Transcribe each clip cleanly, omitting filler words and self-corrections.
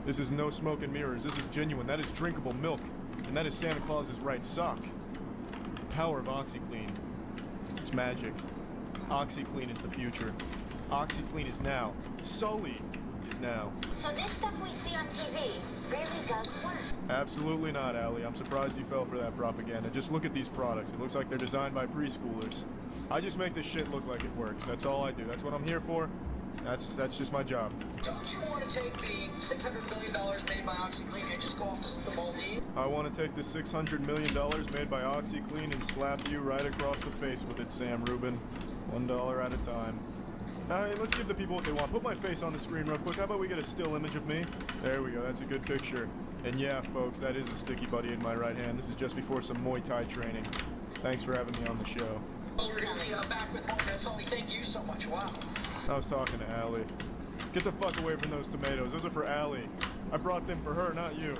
This is no smoke and mirrors. This is genuine. That is drinkable milk. And that is Santa Claus's right sock. Power of OxyClean. It's magic. OxyClean is the future. OxyClean is now. Sully is now. So this stuff we see on TV really does work? Absolutely not, Allie. I'm surprised you fell for that propaganda. Just look at these products. It looks like they're designed by preschoolers. I just make this shit look like it works. That's all I do. That's what I'm here for. That's just my job. Don't you want to take the $600 million made by OxyClean and just go off to the Maldives? I want to take the $600 million made by OxyClean and slap you right across the face with it, Sam Rubin. $1 at a time. Now, hey, let's give the people what they want. Put my face on the screen real quick. How about we get a still image of me? There we go. That's a good picture. And yeah, folks, that is a sticky buddy in my right hand. This is just before some Muay Thai training. Thanks for having me on the show. We're going to be back with more, and Sully, thank you so much. Wow. I was talking to Allie. Get the fuck away from those tomatoes. Those are for Allie. I brought them for her, not you.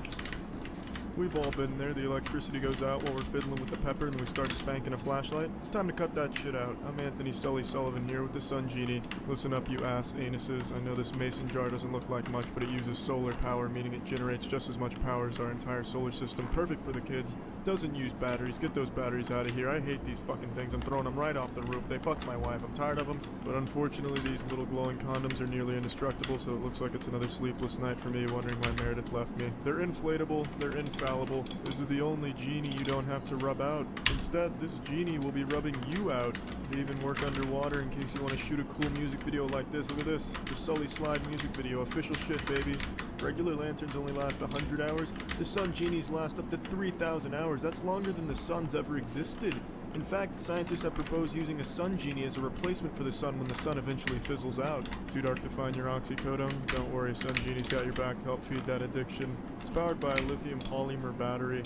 We've all been there. The electricity goes out while we're fiddling with the pepper and we start spanking a flashlight. It's time to cut that shit out. I'm Anthony Sully Sullivan here with the Sun Genie. Listen up, you ass anuses. I know this mason jar doesn't look like much, but it uses solar power, meaning it generates just as much power as our entire solar system. Perfect for the kids. Doesn't use batteries. Get those batteries out of here. I hate these fucking things. I'm throwing them right off the roof. They fucked my wife. I'm tired of them. But unfortunately, these little glowing condoms are nearly indestructible, so it looks like it's another sleepless night for me wondering why Meredith left me. They're inflatable. They're infallible. This is the only genie you don't have to rub out. Instead, this genie will be rubbing you out. They even work underwater in case you want to shoot a cool music video like this. Look at this. The Sully Slide music video. Official shit, baby. Regular lanterns only last 100 hours. The Sun Genies last up to 3,000 hours. That's longer than the sun's ever existed. In fact, scientists have proposed using a Sun Genie as a replacement for the sun when the sun eventually fizzles out. Too dark to find your oxycodone? Don't worry, Sun Genie's got your back to help feed that addiction. It's powered by a lithium polymer battery.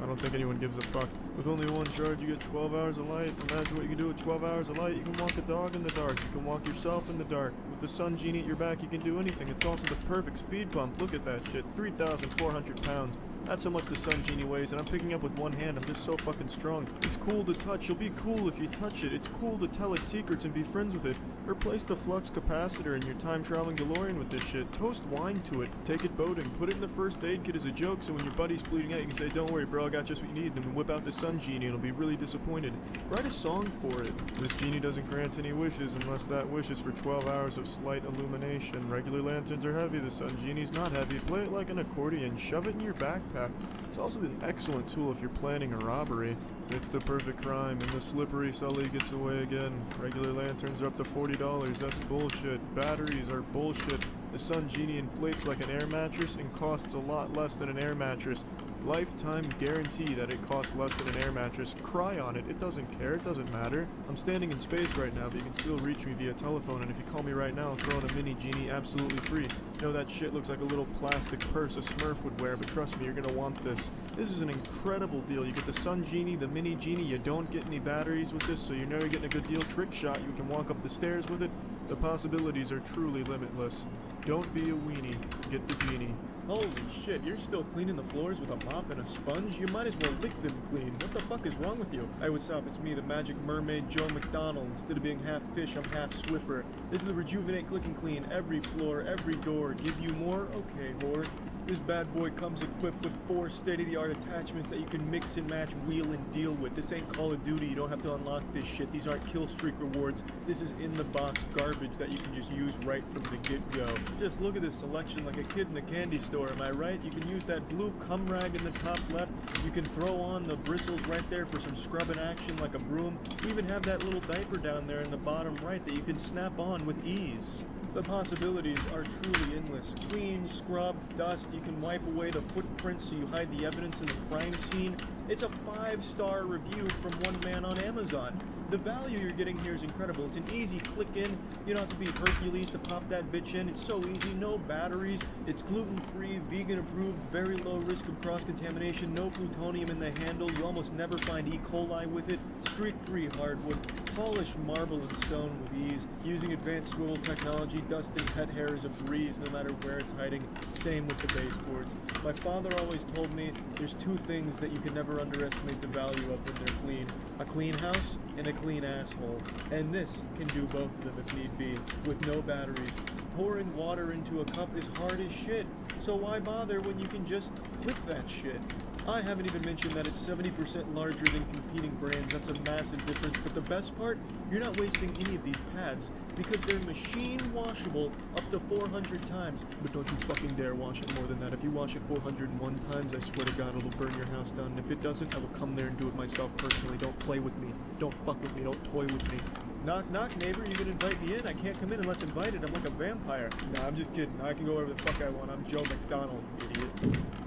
I don't think anyone gives a fuck. With only one charge, you get 12 hours of light. Imagine what you can do with 12 hours of light. You can walk a dog in the dark. You can walk yourself in the dark. With the Sun Genie at your back, you can do anything. It's also the perfect speed bump. Look at that shit. 3,400 pounds. That's how much the Sun Genie weighs, and I'm picking up with one hand. I'm just so fucking strong. It's cool to touch. You'll be cool if you touch it. It's cool to tell its secrets and be friends with it. Replace the flux capacitor in your time-traveling DeLorean with this shit. Toast wine to it. Take it boating. Put it in the first aid kit as a joke, so when your buddy's bleeding out, you can say, "Don't worry, bro, I got just what you need." Then whip out the Sun Genie, and it'll be really disappointed. Write a song for it. This genie doesn't grant any wishes unless that wish is for 12 hours of slight illumination. Regular lanterns are heavy. The Sun Genie's not heavy. Play it like an accordion. Shove it in your backpack. It's also an excellent tool if you're planning a robbery. It's the perfect crime, and the slippery Sully gets away again. Regular lanterns are up to $40. That's bullshit. Batteries are bullshit. The Sun Genie inflates like an air mattress and costs a lot less than an air mattress. Lifetime guarantee that it costs less than an air mattress. Cry on it. It doesn't care. It doesn't matter. I'm standing in space right now, but you can still reach me via telephone, and if you call me right now, I'll throw in a mini genie absolutely free. I know that shit looks like a little plastic purse a Smurf would wear, but trust me, you're gonna want this. This is an incredible deal. You get the Sun Genie, the mini genie. You don't get any batteries with this, so you know you're getting a good deal. Trick shot. You can walk up the stairs with it. The possibilities are truly limitless. Don't be a weenie. Get the genie. Holy shit, you're still cleaning the floors with a mop and a sponge? You might as well lick them clean. What the fuck is wrong with you? Hey, what's up? It's me, the Magic Mermaid Joe McDonald. Instead of being half fish, I'm half Swiffer. This is the Rejuvenate Click and Clean. Every floor, every door. Give you more? Okay, whore. This bad boy comes equipped with 4 state-of-the-art attachments that you can mix and match, wheel, and deal with. This ain't Call of Duty. You don't have to unlock this shit. These aren't kill streak rewards. This is in-the-box garbage that you can just use right from the get-go. Just look at this selection like a kid in the candy store, am I right? You can use that blue cum rag in the top left. You can throw on the bristles right there for some scrubbing action like a broom. We even have that little diaper down there in the bottom right that you can snap on with ease. The possibilities are truly endless. Clean, scrub, dust, you can wipe away the footprints so you hide the evidence in the crime scene. It's a 5-star review from one man on Amazon. The value you're getting here is incredible. It's an easy click in. You don't have to be Hercules to pop that bitch in. It's so easy. No batteries. It's gluten-free, vegan approved, very low risk of cross-contamination. No plutonium in the handle. You almost never find E. coli with it. Streak-free hardwood. Polished marble and stone with ease. Using advanced swivel technology, dust and pet hair is a breeze no matter where it's hiding. Same with the baseboards. My father always told me there's 2 things that you can never underestimate the value of when they're clean. A clean house and a clean asshole. And this can do both of them if need be, with no batteries. Pouring water into a cup is hard as shit. So why bother when you can just click that shit? I haven't even mentioned that it's 70% larger than competing brands. That's a massive difference. But the best part, you're not wasting any of these pads because they're machine washable up to 400 times. But don't you fucking dare wash it more than that. If you wash it 401 times, I swear to God, it'll burn your house down. And if it doesn't, I will come there and do it myself personally. Don't play with me. Don't fuck with me. Don't toy with me. Knock, knock, neighbor, you can invite me in. I can't come in unless invited. I'm like a vampire. Nah, I'm just kidding. I can go wherever the fuck I want. I'm Joe McDonald, idiot.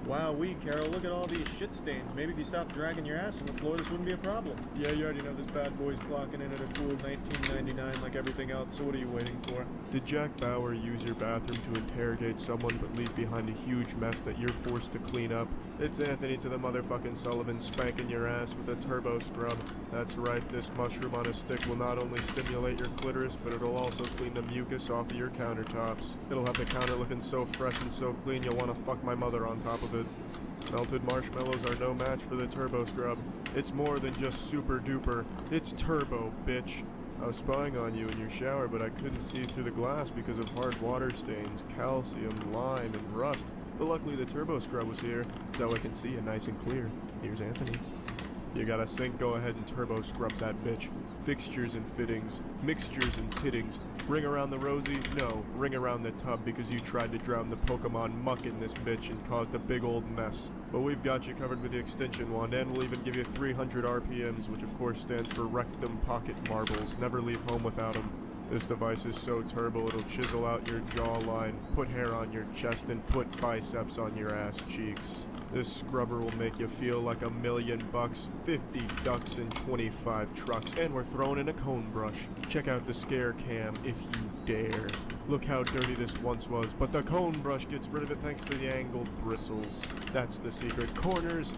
Wow, Carol, look at all these shit stains. Maybe if you stopped dragging your ass on the floor, this wouldn't be a problem. Yeah, you already know this bad boy's clocking in at a cool $19.99 like everything else, so what are you waiting for? Did Jack Bauer use your bathroom to interrogate someone but leave behind a huge mess that you're forced to clean up? It's Anthony to the motherfucking Sullivan spanking your ass with a turbo scrub. That's right, this mushroom on a stick will not only stimulate your clitoris, but it'll also clean the mucus off of your countertops. It'll have the counter looking so fresh and so clean you'll want to fuck my mother on top of it. Melted marshmallows are no match for the turbo scrub. It's more than just super duper. It's turbo, bitch. I was spying on you in your shower, but I couldn't see through the glass because of hard water stains, calcium, lime, and rust. But luckily the turbo scrub was here, so I can see you nice and clear. Here's Anthony. You got a sink, go ahead and turbo scrub that bitch. Fixtures and fittings, mixtures and tittings. Ring around the rosy? No, ring around the tub because you tried to drown the Pokemon muck in this bitch and caused a big old mess. But we've got you covered with the extension wand, and we'll even give you 300 RPMs, which of course stands for Rectum Pocket Marbles. Never leave home without them. This device is so turbo it'll chisel out your jawline, put hair on your chest, and put biceps on your ass cheeks. This scrubber will make you feel like $1 million, 50 ducks, and 25 trucks, and we're throwing in a cone brush. Check out the scare cam if you dare. Look how dirty this once was, but the cone brush gets rid of it thanks to the angled bristles. That's the secret. Corners,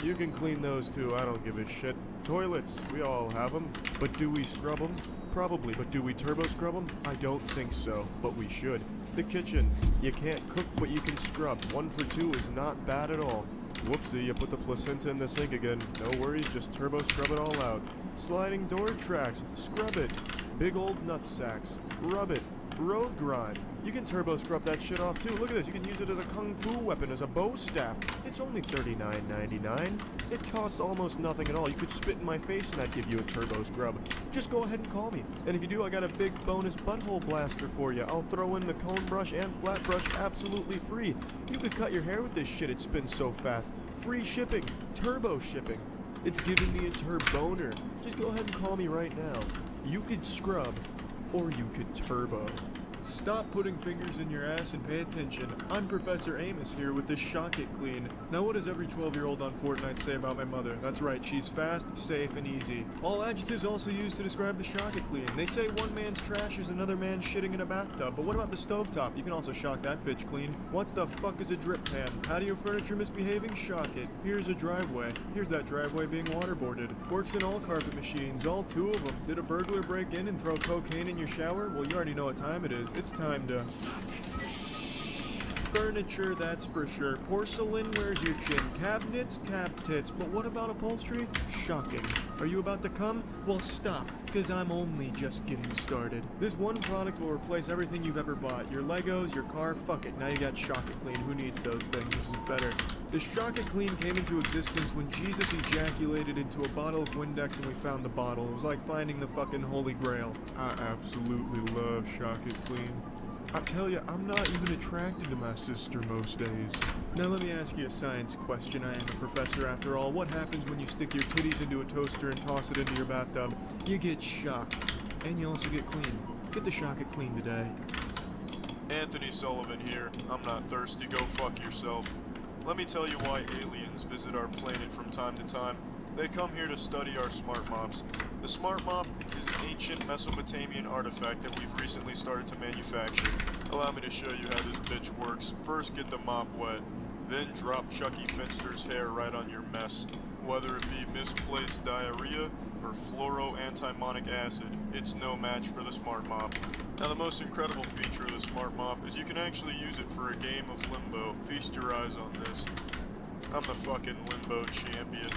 you can clean those too, I don't give a shit. Toilets, we all have them, but do we scrub them? Probably, but do we turbo scrub them? I don't think so, but we should. The kitchen, you can't cook, but you can scrub. 1 for 2 is not bad at all. Whoopsie, you put the placenta in the sink again. No worries, just turbo scrub it all out. Sliding door tracks, scrub it. Big old nut sacks, rub it. Road grime, you can turbo scrub that shit off too. Look at this, you can use it as a kung fu weapon, as a bow staff. It's only $39.99. It costs almost nothing at all. You could spit in my face and I'd give you a turbo scrub. Just go ahead and call me. And if you do, I got a big bonus butthole blaster for you. I'll throw in the cone brush and flat brush absolutely free. You could cut your hair with this shit, it spins so fast. Free shipping, turbo shipping. It's giving me a turboner. Just go ahead and call me right now. You could scrub, or you could turbo. Stop putting fingers in your ass and pay attention. I'm Professor Amos here with the Shock It Clean. Now what does every 12-year-old on Fortnite say about my mother? That's right, she's fast, safe, and easy. All adjectives also used to describe the Shock It Clean. They say one man's trash is another man shitting in a bathtub, but what about the stovetop? You can also shock that bitch clean. What the fuck is a drip pan? Patio furniture misbehaving? Shock it. Here's a driveway. Here's that driveway being waterboarded. Works in all carpet machines, all 2 of them. Did a burglar break in and throw cocaine in your shower? Well, you already know what time it is. It's time to... Furniture, that's for sure. Porcelain, where's your chin? Cabinets, cab tits. But what about upholstery? Shocking. Are you about to come? Well, stop, because I'm only just getting started. This one product will replace everything you've ever bought. Your Legos, your car, fuck it. Now you got Shock It Clean. Who needs those things? This is better. The Shock It Clean came into existence when Jesus ejaculated into a bottle of Windex and we found the bottle. It was like finding the fucking Holy Grail. I absolutely love Shock It Clean. I tell you, I'm not even attracted to my sister most days. Now let me ask you a science question. I am a professor after all. What happens when you stick your titties into a toaster and toss it into your bathtub? You get shocked. And you also get clean. Get the Shock It Clean today. Anthony Sullivan here. I'm not thirsty. Go fuck yourself. Let me tell you why aliens visit our planet from time to time. They come here to study our smart mops. The smart mop is an ancient Mesopotamian artifact that we've recently started to manufacture. Allow me to show you how this bitch works. First, get the mop wet. Then drop Chucky Finster's hair right on your mess. Whether it be misplaced diarrhea or fluoroantimonic acid, it's no match for the smart mop. Now the most incredible feature of the smart mop is you can actually use it for a game of limbo. Feast your eyes on this. I'm the fucking limbo champion.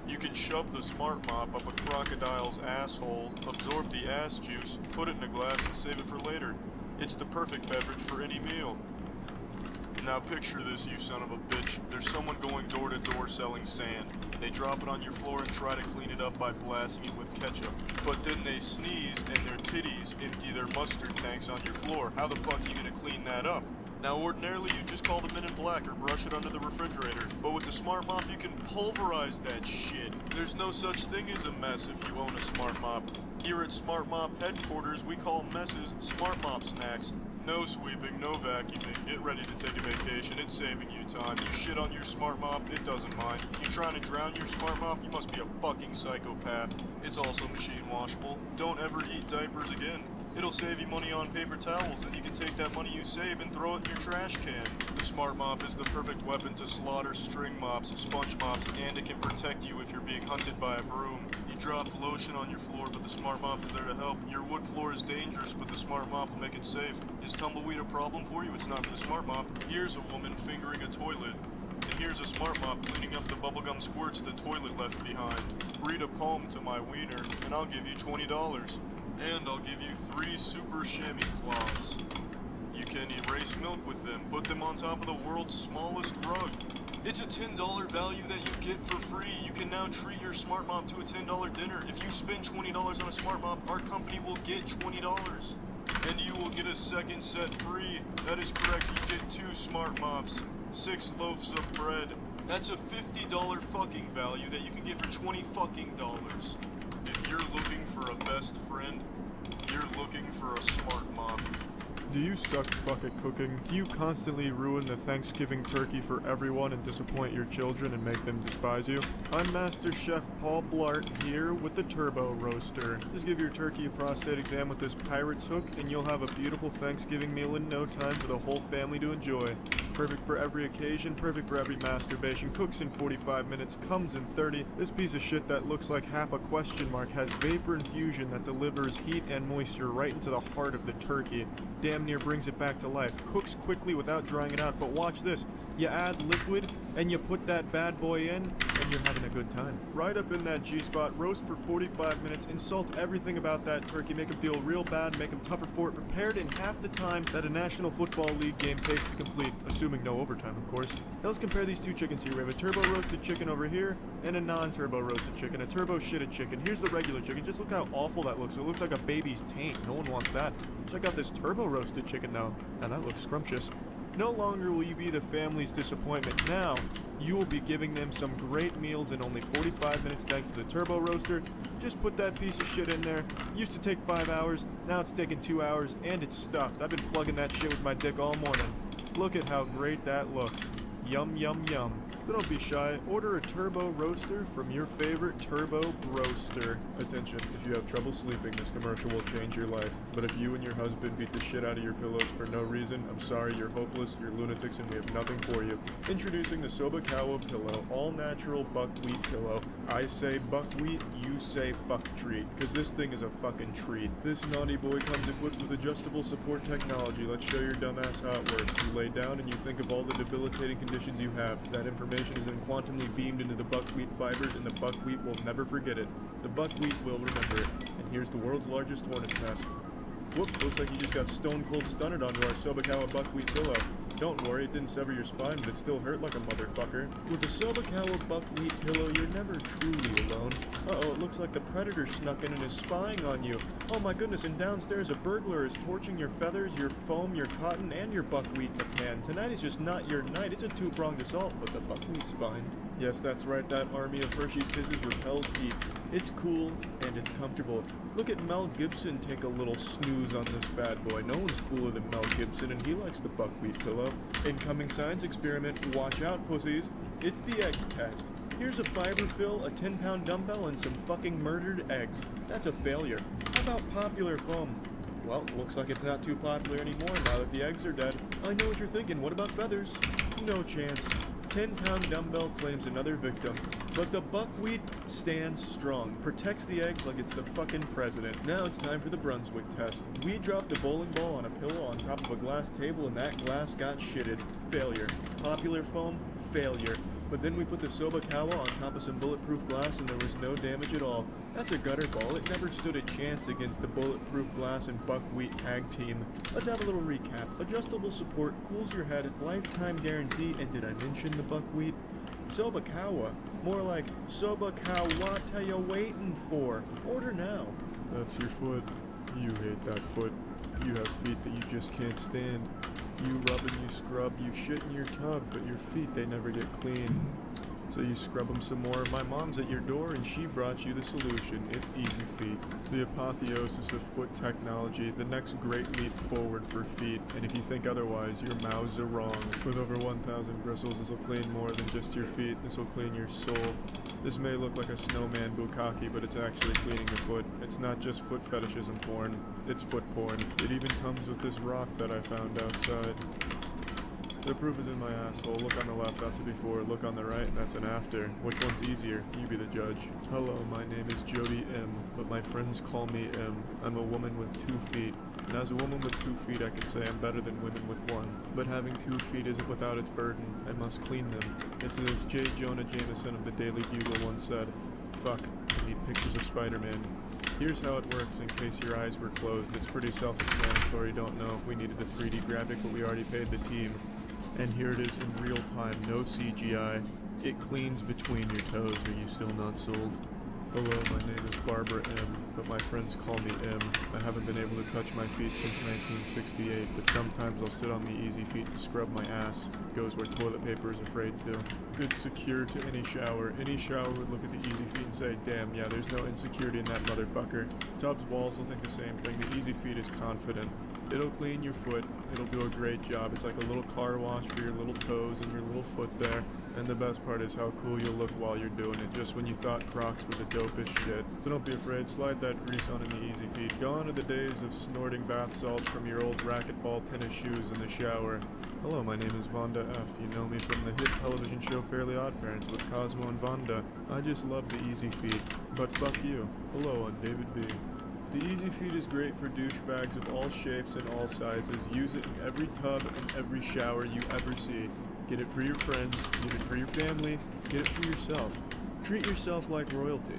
You can shove the smart mop up a crocodile's asshole, absorb the ass juice, put it in a glass and save it for later. It's the perfect beverage for any meal. Now picture this, you son of a bitch. There's someone going door to door selling sand. They drop it on your floor and try to clean it up by blasting it with ketchup. But then they sneeze and their titties empty their mustard tanks on your floor. How the fuck are you gonna clean that up? Now ordinarily you just call the men in black or brush it under the refrigerator. But with the smart mop you can pulverize that shit. There's no such thing as a mess if you own a smart mop. Here at Smart Mop headquarters we call messes smart mop snacks. No sweeping, no vacuuming, get ready to take a vacation, it's saving you time. You shit on your smart mop, it doesn't mind. You trying to drown your smart mop, you must be a fucking psychopath. It's also machine washable. Don't ever eat diapers again. It'll save you money on paper towels, and you can take that money you save and throw it in your trash can. The smart mop is the perfect weapon to slaughter string mops, sponge mops, and it can protect you if you're being hunted by a broom. You dropped lotion on your floor, but the smart mop is there to help. Your wood floor is dangerous, but the smart mop will make it safe. Is tumbleweed a problem for you? It's not for the smart mop. Here's a woman fingering a toilet. And here's a smart mop cleaning up the bubblegum squirts the toilet left behind. Read a poem to my wiener, and I'll give you $20. And I'll give you 3 super chamois cloths. You can erase milk with them, put them on top of the world's smallest rug. It's a $10 value that you get for free. You can now treat your smart mop to a $10 dinner. If you spend $20 on a smart mop, our company will get $20. And you will get a second set free. That is correct, you get 2 smart mops, 6 loaves of bread. That's a $50 fucking value that you can get for $20 fucking dollars. If you're looking for a best friend, you're looking for a smart mop. Do you suck fuck at cooking? Do you constantly ruin the Thanksgiving turkey for everyone and disappoint your children and make them despise you? I'm Master Chef Paul Blart here with the Turbo Roaster. Just give your turkey a prostate exam with this pirate's hook and you'll have a beautiful Thanksgiving meal in no time for the whole family to enjoy. Perfect for every occasion, perfect for every masturbation, cooks in 45 minutes, comes in 30. This piece of shit that looks like half a question mark has vapor infusion that delivers heat and moisture right into the heart of the turkey. Damn near brings it back to life. Cooks quickly without drying it out, but watch this. You add liquid and you put that bad boy in and you're having a good time. Right up in that G-spot, roast for 45 minutes, insult everything about that turkey, make them feel real bad, make them tougher for it, prepared in half the time that a National Football League game takes to complete, assuming no overtime, of course. Now let's compare these 2 chickens here. We have a turbo roasted chicken over here and a non-turbo roasted chicken, a turbo shitted chicken. Here's the regular chicken. Just look how awful that looks. It looks like a baby's taint. No one wants that. Check out this turbo roasted chicken though. Now that looks scrumptious. No longer will you be the family's disappointment. Now, you will be giving them some great meals in only 45 minutes thanks to the turbo roaster. Just put that piece of shit in there. Used to take 5 hours, now it's taking 2 hours, and it's stuffed. I've been plugging that shit with my dick all morning. Look at how great that looks. Yum, yum, yum. But don't be shy. Order a turbo roaster from your favorite turbo roaster. Attention, if you have trouble sleeping, this commercial will change your life. But if you and your husband beat the shit out of your pillows for no reason, I'm sorry, you're hopeless, you're lunatics, and we have nothing for you. Introducing the Sobakawa Pillow, all-natural buckwheat pillow. I say buckwheat, you say fuck treat, because this thing is a fucking treat. This naughty boy comes equipped with adjustable support technology. Let's show your dumbass how it works. You lay down and you think of all the debilitating conditions you have. That information is then quantumly beamed into the buckwheat fibers, and the buckwheat will never forget it. The buckwheat will remember it. And here's the world's largest hornet's nest. Whoops, looks like you just got stone cold stunned onto our Sobakawa buckwheat pillow. Don't worry, it didn't sever your spine, but it still hurt like a motherfucker. With the Sobakawa buckwheat pillow, you're never truly alone. Uh-oh, it looks like the predator snuck in and is spying on you. Oh my goodness, and downstairs a burglar is torching your feathers, your foam, your cotton, and your buckwheat in a pan. Tonight is just not your night. It's a 2-pronged assault, but the buckwheat's fine. Yes, that's right, that army of Hershey's Kisses repels heat. It's cool, and it's comfortable. Look at Mel Gibson take a little snooze on this bad boy. No one's cooler than Mel Gibson, and he likes the buckwheat pillow. Incoming science experiment, watch out pussies. It's the egg test. Here's a fiber fill, a 10-pound dumbbell, and some fucking murdered eggs. That's a failure. How about popular foam? Well, looks like it's not too popular anymore now that the eggs are dead. I know what you're thinking, what about feathers? No chance. 10-pound dumbbell claims another victim, but the buckwheat stands strong, protects the eggs like it's the fucking president. Now it's time for the Brunswick test. We dropped a bowling ball on a pillow on top of a glass table and that glass got shitted. Failure. Popular foam? Failure. But then we put the Sobakawa on top of some bulletproof glass and there was no damage at all. That's a gutter ball. It never stood a chance against the bulletproof glass and buckwheat tag team. Let's have a little recap. Adjustable support, cools your head, lifetime guarantee, and did I mention the buckwheat? Sobakawa. More like Sobakawa, what are you waiting for? Order now. That's your foot. You hate that foot. You have feet that you just can't stand. You rub and you scrub, you shit in your tub, but your feet, they never get clean. So you scrub them some more. My mom's at your door and she brought you the solution. It's Easy Feet. The apotheosis of foot technology, the next great leap forward for feet. And if you think otherwise, your mouths are wrong. With over 1,000 bristles, this will clean more than just your feet. This will clean your soul. This may look like a snowman bukkake, but it's actually cleaning the foot. It's not just foot fetishism porn, it's foot porn. It even comes with this rock that I found outside. The proof is in my asshole. Look on the left, that's a before. Look on the right, that's an after. Which one's easier? You be the judge. Hello, my name is Jody M, but my friends call me M. I'm a woman with 2 feet. And as a woman with 2 feet, I can say I'm better than women with 1. But having 2 feet isn't without its burden. I must clean them. It's as J. Jonah Jameson of the Daily Bugle once said, "Fuck, I need pictures of Spider-Man." Here's how it works in case your eyes were closed. It's pretty self-explanatory. Don't know if we needed a 3D graphic, but we already paid the team. And here it is in real time, no CGI. It cleans between your toes. Are you still not sold? Hello, my name is Barbara M, but my friends call me M. I haven't been able to touch my feet since 1968, but sometimes I'll sit on the Easy Feet to scrub my ass. It goes where toilet paper is afraid to. It's secure to any shower. Any shower would look at the Easy Feet and say, damn, yeah, there's no insecurity in that motherfucker. Tub's walls will think the same thing. The Easy Feet is confident. It'll clean your foot. It'll do a great job. It's like a little car wash for your little toes and your little foot there. And the best part is how cool you'll look while you're doing it, just when you thought Crocs were the dopest shit. So don't be afraid, slide that grease on in the Easy Feet. Gone are the days of snorting bath salts from your old racquetball tennis shoes in the shower. Hello, my name is Vonda F. You know me from the hit television show Fairly Odd Parents with Cosmo and Vonda. I just love the Easy Feet. But fuck you. Hello, I'm David B. The Easy Feet is great for douchebags of all shapes and all sizes. Use it in every tub and every shower you ever see. Get it for your friends, get it for your family, get it for yourself. Treat yourself like royalty.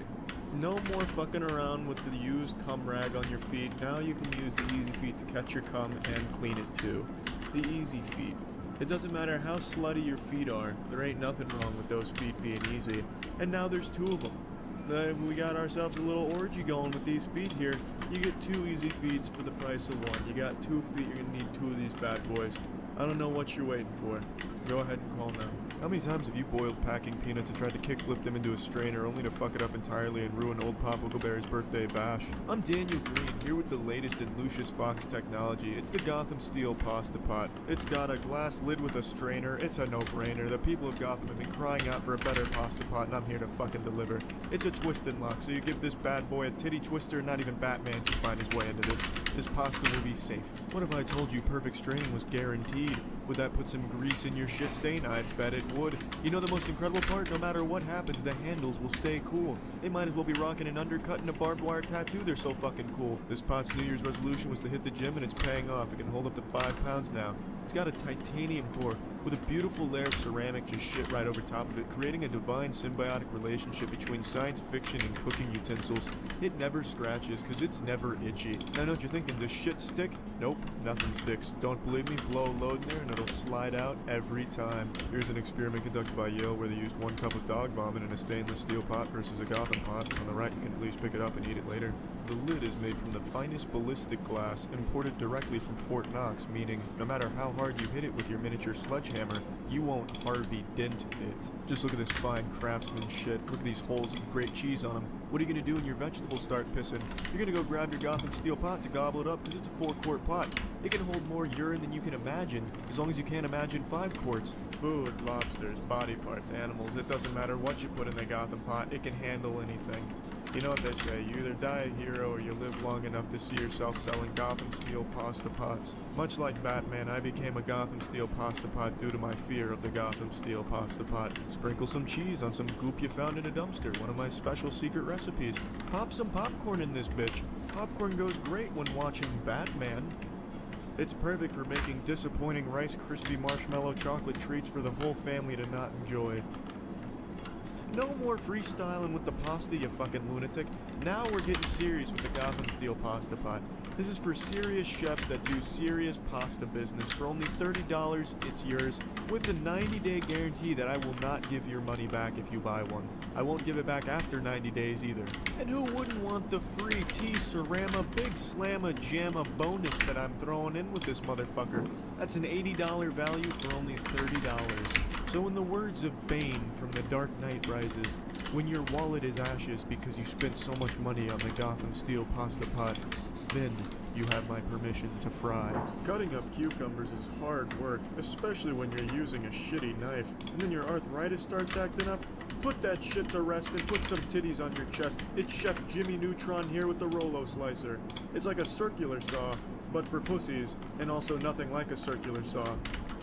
No more fucking around with the used cum rag on your feet. Now you can use the Easy Feet to catch your cum and clean it too. The Easy Feet. It doesn't matter how slutty your feet are, there ain't nothing wrong with those feet being easy. And now there's 2 of them. We got ourselves a little orgy going with these feet here. You get 2 Easy Feeds for the price of 1. You got 2 feet, you're gonna need 2 of these bad boys. I don't know what you're waiting for. Go ahead and call now. How many times have you boiled packing peanuts and tried to kickflip them into a strainer only to fuck it up entirely and ruin old Pop Wiggleberry's birthday bash? I'm Daniel Green, here with the latest in Lucius Fox technology. It's the Gotham Steel Pasta Pot. It's got a glass lid with a strainer. It's a no-brainer. The people of Gotham have been crying out for a better pasta pot, and I'm here to fucking deliver. It's a twist and lock, so you give this bad boy a titty twister, and not even Batman can find his way into this. This pasta will be safe. What if I told you perfect straining was guaranteed? Would that put some grease in your shit stain? I bet it would. You know the most incredible part? No matter what happens, the handles will stay cool. They might as well be rocking an undercut and a barbed wire tattoo. They're so fucking cool. This pot's New Year's resolution was to hit the gym, and it's paying off. It can hold up to 5 pounds now. It's got a titanium core with a beautiful layer of ceramic just shit right over top of it, creating a divine symbiotic relationship between science fiction and cooking utensils. It never scratches, cause it's never itchy. Now I know what you're thinking, does shit stick? Nope, nothing sticks. Don't believe me? Blow a load in there and it'll slide out every time. Here's an experiment conducted by Yale where they used 1 cup of dog vomit in a stainless steel pot versus a Gotham pot. On the right, you can at least pick it up and eat it later. The lid is made from the finest ballistic glass, imported directly from Fort Knox, meaning no matter how hard you hit it with your miniature sledgehammer, you won't Harvey Dent it. Just look at this fine craftsmanship. Look at these holes with great cheese on them. What are you going to do when your vegetables start pissing? You're going to go grab your Gotham Steel pot to gobble it up because it's a 4-quart pot. It can hold more urine than you can imagine, as long as you can't imagine 5 quarts. Food, lobsters, body parts, animals, it doesn't matter what you put in the Gotham pot, it can handle anything. You know what they say, you either die a hero or you live long enough to see yourself selling Gotham Steel pasta pots. Much like Batman, I became a Gotham Steel pasta pot due to my fear of the Gotham Steel pasta pot. Sprinkle some cheese on some goop you found in a dumpster, one of my special secret recipes. Pop some popcorn in this bitch. Popcorn goes great when watching Batman. It's perfect for making disappointing Rice Krispie marshmallow chocolate treats for the whole family to not enjoy. No more freestyling with the pasta, you fucking lunatic. Now we're getting serious with the Gotham Steel pasta pot. This is for serious chefs that do serious pasta business. For only $30, it's yours, with a 90-day guarantee that I will not give your money back if you buy one. I won't give it back after 90 days either. And who wouldn't want the free T-Cerama Big Slamma Jamma bonus that I'm throwing in with this motherfucker? That's an $80 value for only $30. So in the words of Bane from The Dark Knight Rises, when your wallet is ashes because you spent so much money on the Gotham Steel pasta pot, then you have my permission to fry. Cutting up cucumbers is hard work, especially when you're using a shitty knife. And then your arthritis starts acting up. Put that shit to rest and put some titties on your chest. It's Chef Jimmy Neutron here with the Rolo Slicer. It's like a circular saw, but for pussies, and also nothing like a circular saw.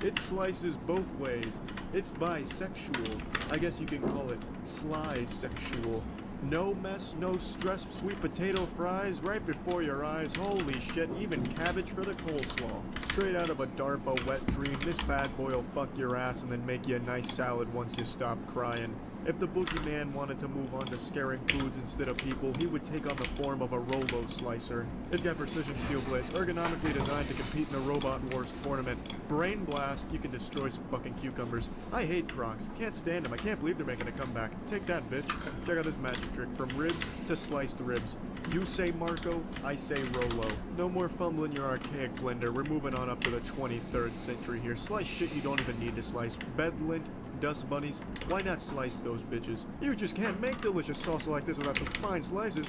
It slices both ways. It's bisexual. I guess you can call it sly-sexual. No mess, no stress, sweet potato fries right before your eyes. Holy shit, even cabbage for the coleslaw. Straight out of a DARPA wet dream, this bad boy will fuck your ass and then make you a nice salad once you stop crying. If the boogeyman wanted to move on to scaring foods instead of people, he would take on the form of a Rolo Slicer. It's got precision steel blades, ergonomically designed to compete in the Robot Wars tournament. Brain blast, you can destroy some fucking cucumbers. I hate Crocs, can't stand them, I can't believe they're making a comeback. Take that, bitch. Check out this magic trick, from ribs to sliced ribs. You say Marco, I say Rolo. No more fumbling your archaic blender, we're moving on up to the 23rd century here. Slice shit you don't even need to slice. Bed lint, dust bunnies, why not slice those bitches? You just can't make delicious salsa like this without some fine slices.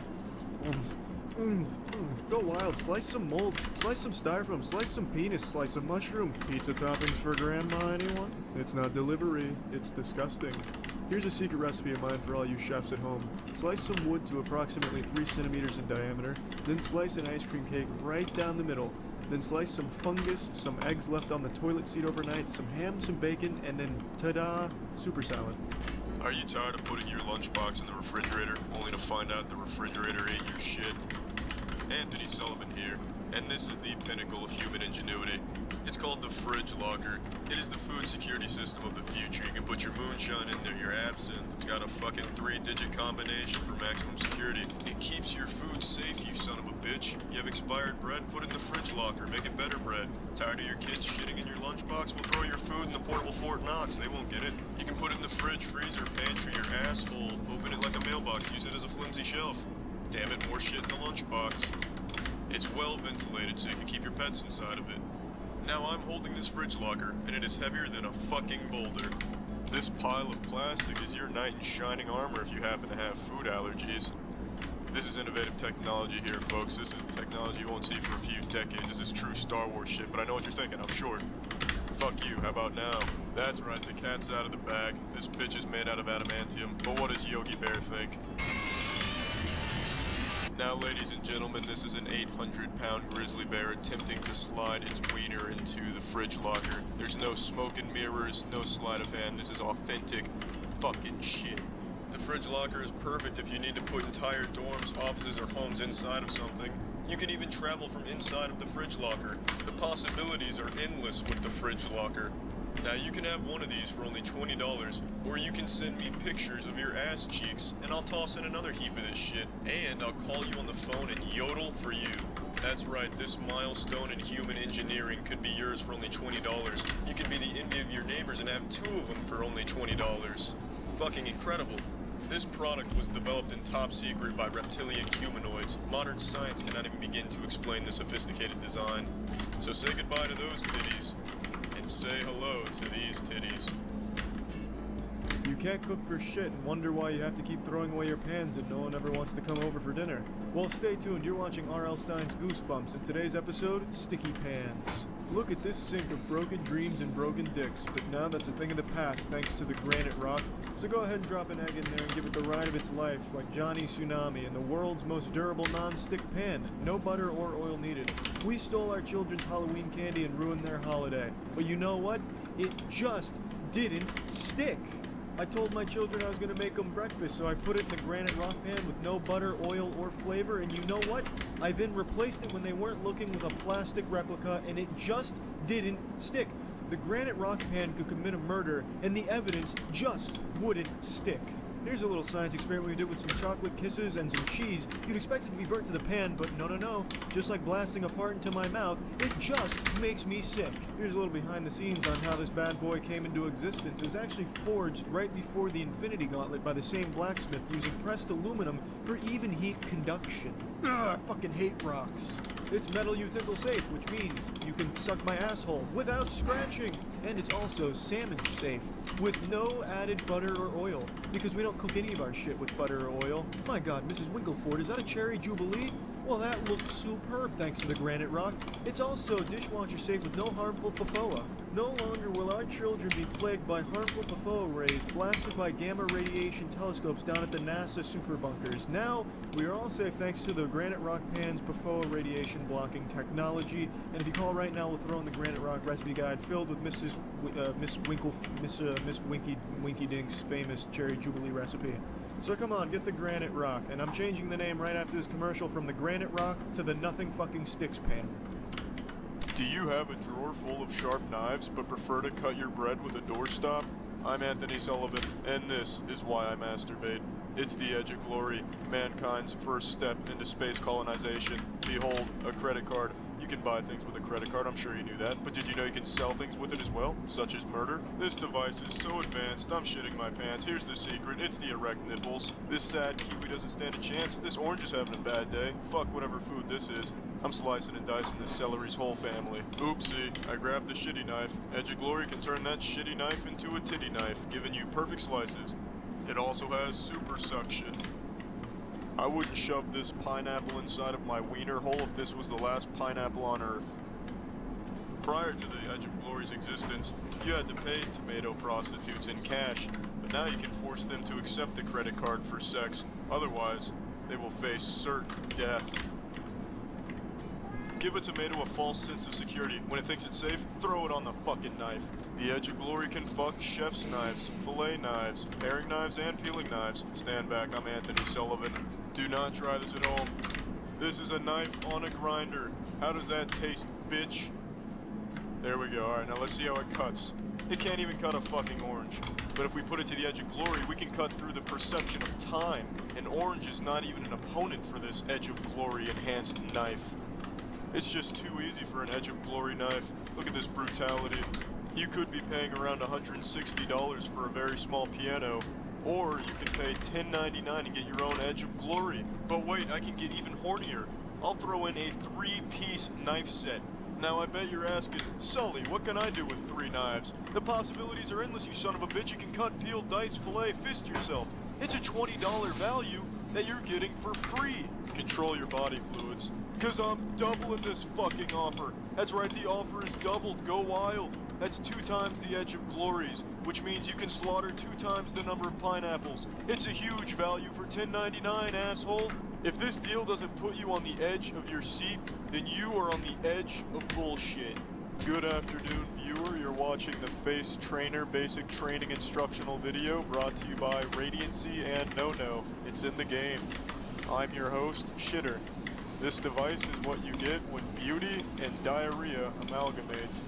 Go wild, slice some mold, slice some styrofoam, slice some penis, slice some mushroom. Pizza toppings for grandma, anyone? It's not delivery, it's disgusting. Here's a secret recipe of mine for all you chefs at home. Slice some wood to approximately 3 centimeters in diameter, then slice an ice cream cake right down the middle. Then slice some fungus, some eggs left on the toilet seat overnight, some ham, some bacon, and then ta-da, super salad. Are you tired of putting your lunchbox in the refrigerator, only to find out the refrigerator ate your shit? Anthony Sullivan here, and this is the pinnacle of human ingenuity. It's called the fridge locker. It is the food security system of the future. You can put your moonshine in there, your absinthe. It's got a fucking 3-digit combination for maximum security. It keeps your food safe, you son of a bitch. You have expired bread, put it in the fridge locker. Make it better bread. Tired of your kids shitting in your lunchbox? We'll throw your food in the portable Fort Knox. They won't get it. You can put it in the fridge, freezer, pantry, your asshole. Open it like a mailbox. Use it as a flimsy shelf. Damn it, more shit in the lunchbox. It's well ventilated so you can keep your pets inside of it. Now I'm holding this fridge locker, and it is heavier than a fucking boulder. This pile of plastic is your knight in shining armor if you happen to have food allergies. This is innovative technology here, folks. This is technology you won't see for a few decades. This is true Star Wars shit, but I know what you're thinking, I'm sure. Fuck you, how about now? That's right, the cat's out of the bag. This bitch is made out of adamantium, but what does Yogi Bear think? Now, ladies and gentlemen, this is an 800-pound grizzly bear attempting to slide its wiener into the fridge locker. There's no smoke and mirrors, no sleight of hand. This is authentic fucking shit. The fridge locker is perfect if you need to put entire dorms, offices, or homes inside of something. You can even travel from inside of the fridge locker. The possibilities are endless with the fridge locker. Now, you can have one of these for only $20, or you can send me pictures of your ass cheeks, and I'll toss in another heap of this shit, and I'll call you on the phone and yodel for you. That's right, this milestone in human engineering could be yours for only $20. You can be the envy of your neighbors and have 2 of them for only $20. Fucking incredible. This product was developed in top secret by reptilian humanoids. Modern science cannot even begin to explain the sophisticated design. So say goodbye to those titties. And say hello to these titties. You can't cook for shit and wonder why you have to keep throwing away your pans and no one ever wants to come over for dinner. Well, stay tuned. You're watching R.L. Stein's Goosebumps. In today's episode, Sticky Pans. Look at this sink of broken dreams and broken dicks, but now that's a thing of the past thanks to the granite rock. So go ahead and drop an egg in there and give it the ride of its life, like Johnny Tsunami in the world's most durable non-stick pan. No butter or oil needed. We stole our children's Halloween candy and ruined their holiday. But you know what? It just didn't stick. I told my children I was going to make them breakfast, so I put it in the granite rock pan with no butter, oil, or flavor, and you know what? I then replaced it when they weren't looking with a plastic replica, and it just didn't stick. The granite rock pan could commit a murder, and the evidence just wouldn't stick. Here's a little science experiment we did with some chocolate kisses and some cheese. You'd expect it to be burnt to the pan, but no. Just like blasting a fart into my mouth, it just makes me sick. Here's a little behind the scenes on how this bad boy came into existence. It was actually forged right before the Infinity Gauntlet by the same blacksmith using pressed aluminum for even heat conduction. Ugh, I fucking hate rocks. It's metal utensil safe, which means you can suck my asshole without scratching. And it's also salmon safe, with no added butter or oil, because we don't cook any of our shit with butter or oil. My god, Mrs. Winkleford, is that a cherry jubilee? Well, that looks superb thanks to the granite rock. It's also dishwasher safe with no harmful PFOA. No longer will our children be plagued by harmful PFOA rays blasted by gamma radiation telescopes down at the NASA super bunkers. Now, we are all safe thanks to the granite rock pan's PFOA radiation blocking technology. And if you call right now, we'll throw in the granite rock recipe guide filled with Miss Winky Dink's famous cherry jubilee recipe. So come on, get the granite rock, and I'm changing the name right after this commercial from the granite rock to the nothing fucking sticks pan. Do you have a drawer full of sharp knives but prefer to cut your bread with a doorstop? I'm Anthony Sullivan, and this is why I masturbate. It's the edge of glory, mankind's first step into space colonization. Behold, a credit card. You can buy things with a credit card, I'm sure you knew that, but did you know you can sell things with it as well, such as murder? This device is so advanced, I'm shitting my pants. Here's the secret, it's the erect nipples. This sad kiwi doesn't stand a chance. This orange is having a bad day. Fuck whatever food this is. I'm slicing and dicing this celery's whole family. Oopsie, I grabbed the shitty knife. Edge of Glory can turn that shitty knife into a titty knife, giving you perfect slices. It also has super suction. I wouldn't shove this pineapple inside of my wiener hole if this was the last pineapple on Earth. Prior to the Edge of Glory's existence, you had to pay tomato prostitutes in cash, but now you can force them to accept the credit card for sex. Otherwise, they will face certain death. Give a tomato a false sense of security. When it thinks it's safe, throw it on the fucking knife. The Edge of Glory can fuck chef's knives, fillet knives, paring knives, and peeling knives. Stand back, I'm Anthony Sullivan. Do not try this at home. This is a knife on a grinder. How does that taste, bitch? There we go. Alright, now let's see how it cuts. It can't even cut a fucking orange. But if we put it to the Edge of Glory, we can cut through the perception of time. An orange is not even an opponent for this Edge of Glory enhanced knife. It's just too easy for an Edge of Glory knife. Look at this brutality. You could be paying around $160 for a very small piano, or you can pay $10.99 and get your own Edge of Glory. But wait, I can get even hornier. I'll throw in a 3-piece knife set. Now I bet you're asking, Sully, what can I do with 3 knives? The possibilities are endless, you son of a bitch. You can cut, peel, dice, fillet, fist yourself. It's a $20 value that you're getting for free. Control your body fluids, cause I'm doubling this fucking offer. That's right, the offer is doubled. Go wild. That's 2 times the Edge of Glories, which means you can slaughter 2 times the number of pineapples. It's a huge value for $10.99, asshole. If this deal doesn't put you on the edge of your seat, then you are on the edge of bullshit. Good afternoon, viewer. You're watching the Face Trainer Basic Training Instructional video brought to you by Radiancy and No. It's in the game. I'm your host, Shitter. This device is what you get when beauty and diarrhea amalgamate.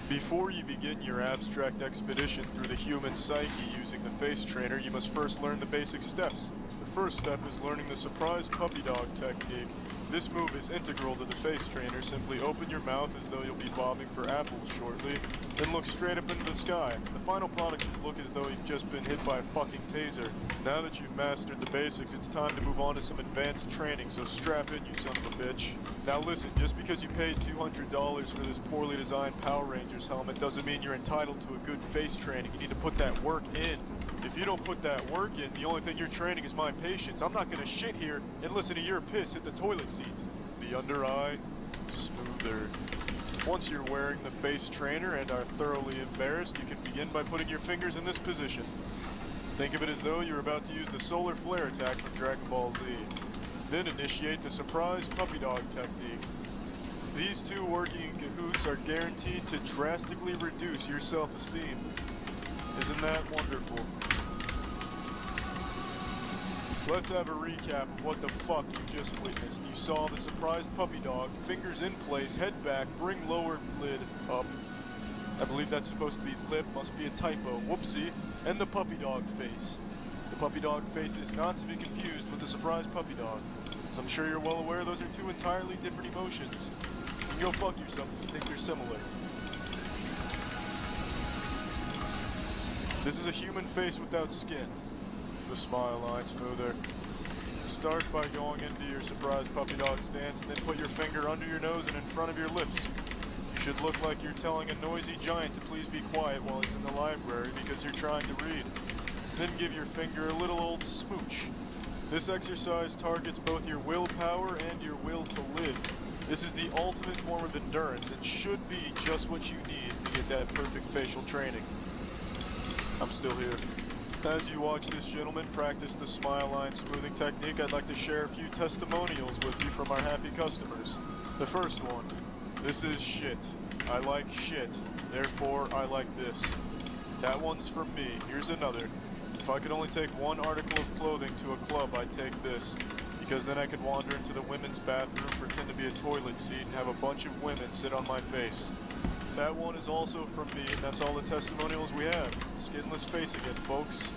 Before you begin your abstract expedition through the human psyche using the Face Trainer, you must first learn the basic steps. The first step is learning the surprise puppy dog technique. This move is integral to the Face Trainer. Simply open your mouth as though you'll be bobbing for apples shortly, then look straight up into the sky. The final product should look as though you've just been hit by a fucking taser. Now that you've mastered the basics, it's time to move on to some advanced training, so strap in, you son of a bitch. Now listen, just because you paid $200 for this poorly designed Power Rangers helmet doesn't mean you're entitled to a good face training. You need to put that work in. If you don't put that work in, the only thing you're training is my patience. I'm not gonna shit here and listen to your piss hit the toilet seat. The under eye, smoother. Once you're wearing the face trainer and are thoroughly embarrassed, you can begin by putting your fingers in this position. Think of it as though you're about to use the solar flare attack from Dragon Ball Z. Then initiate the surprise puppy dog technique. These two working in cahoots are guaranteed to drastically reduce your self-esteem. Isn't that wonderful? Let's have a recap of what the fuck you just witnessed. You saw the surprised puppy dog, fingers in place, head back, bring lower lid up. I believe that's supposed to be lip, must be a typo, whoopsie. And the puppy dog face. The puppy dog face is not to be confused with the surprised puppy dog. As I'm sure you're well aware, those are two entirely different emotions. Go fuck yourself if you think they're similar. This is a human face without skin. The smile line smoother. Start by going into your surprise puppy dog stance, then put your finger under your nose and in front of your lips. You should look like you're telling a noisy giant to please be quiet while he's in the library because you're trying to read. Then give your finger a little old smooch. This exercise targets both your willpower and your will to live. This is the ultimate form of endurance and should be just what you need to get that perfect facial training. I'm still here. As you watch this gentleman practice the smile line smoothing technique, I'd like to share a few testimonials with you from our happy customers. The first one, this is shit. I like shit, therefore I like this. That one's from me. Here's another. If I could only take one article of clothing to a club, I'd take this. Because then I could wander into the women's bathroom, pretend to be a toilet seat, and have a bunch of women sit on my face. That one is also from me, and that's all the testimonials we have. Skinless face again, folks.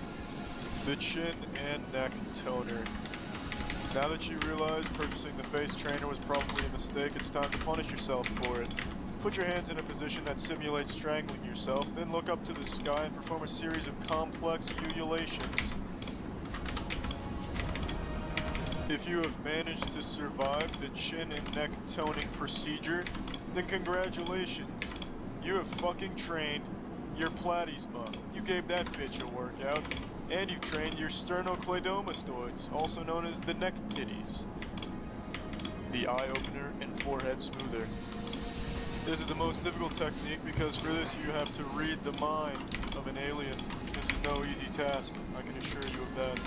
The chin and neck toner. Now that you realize purchasing the face trainer was probably a mistake, it's time to punish yourself for it. Put your hands in a position that simulates strangling yourself, then look up to the sky and perform a series of complex ululations. If you have managed to survive the chin and neck toning procedure, then congratulations. You have fucking trained your platysma. You gave that bitch a workout. And you trained your sternocleidomastoids, also known as the neck titties. The eye opener and forehead smoother. This is the most difficult technique because for this you have to read the mind of an alien. This is no easy task, I can assure you of that.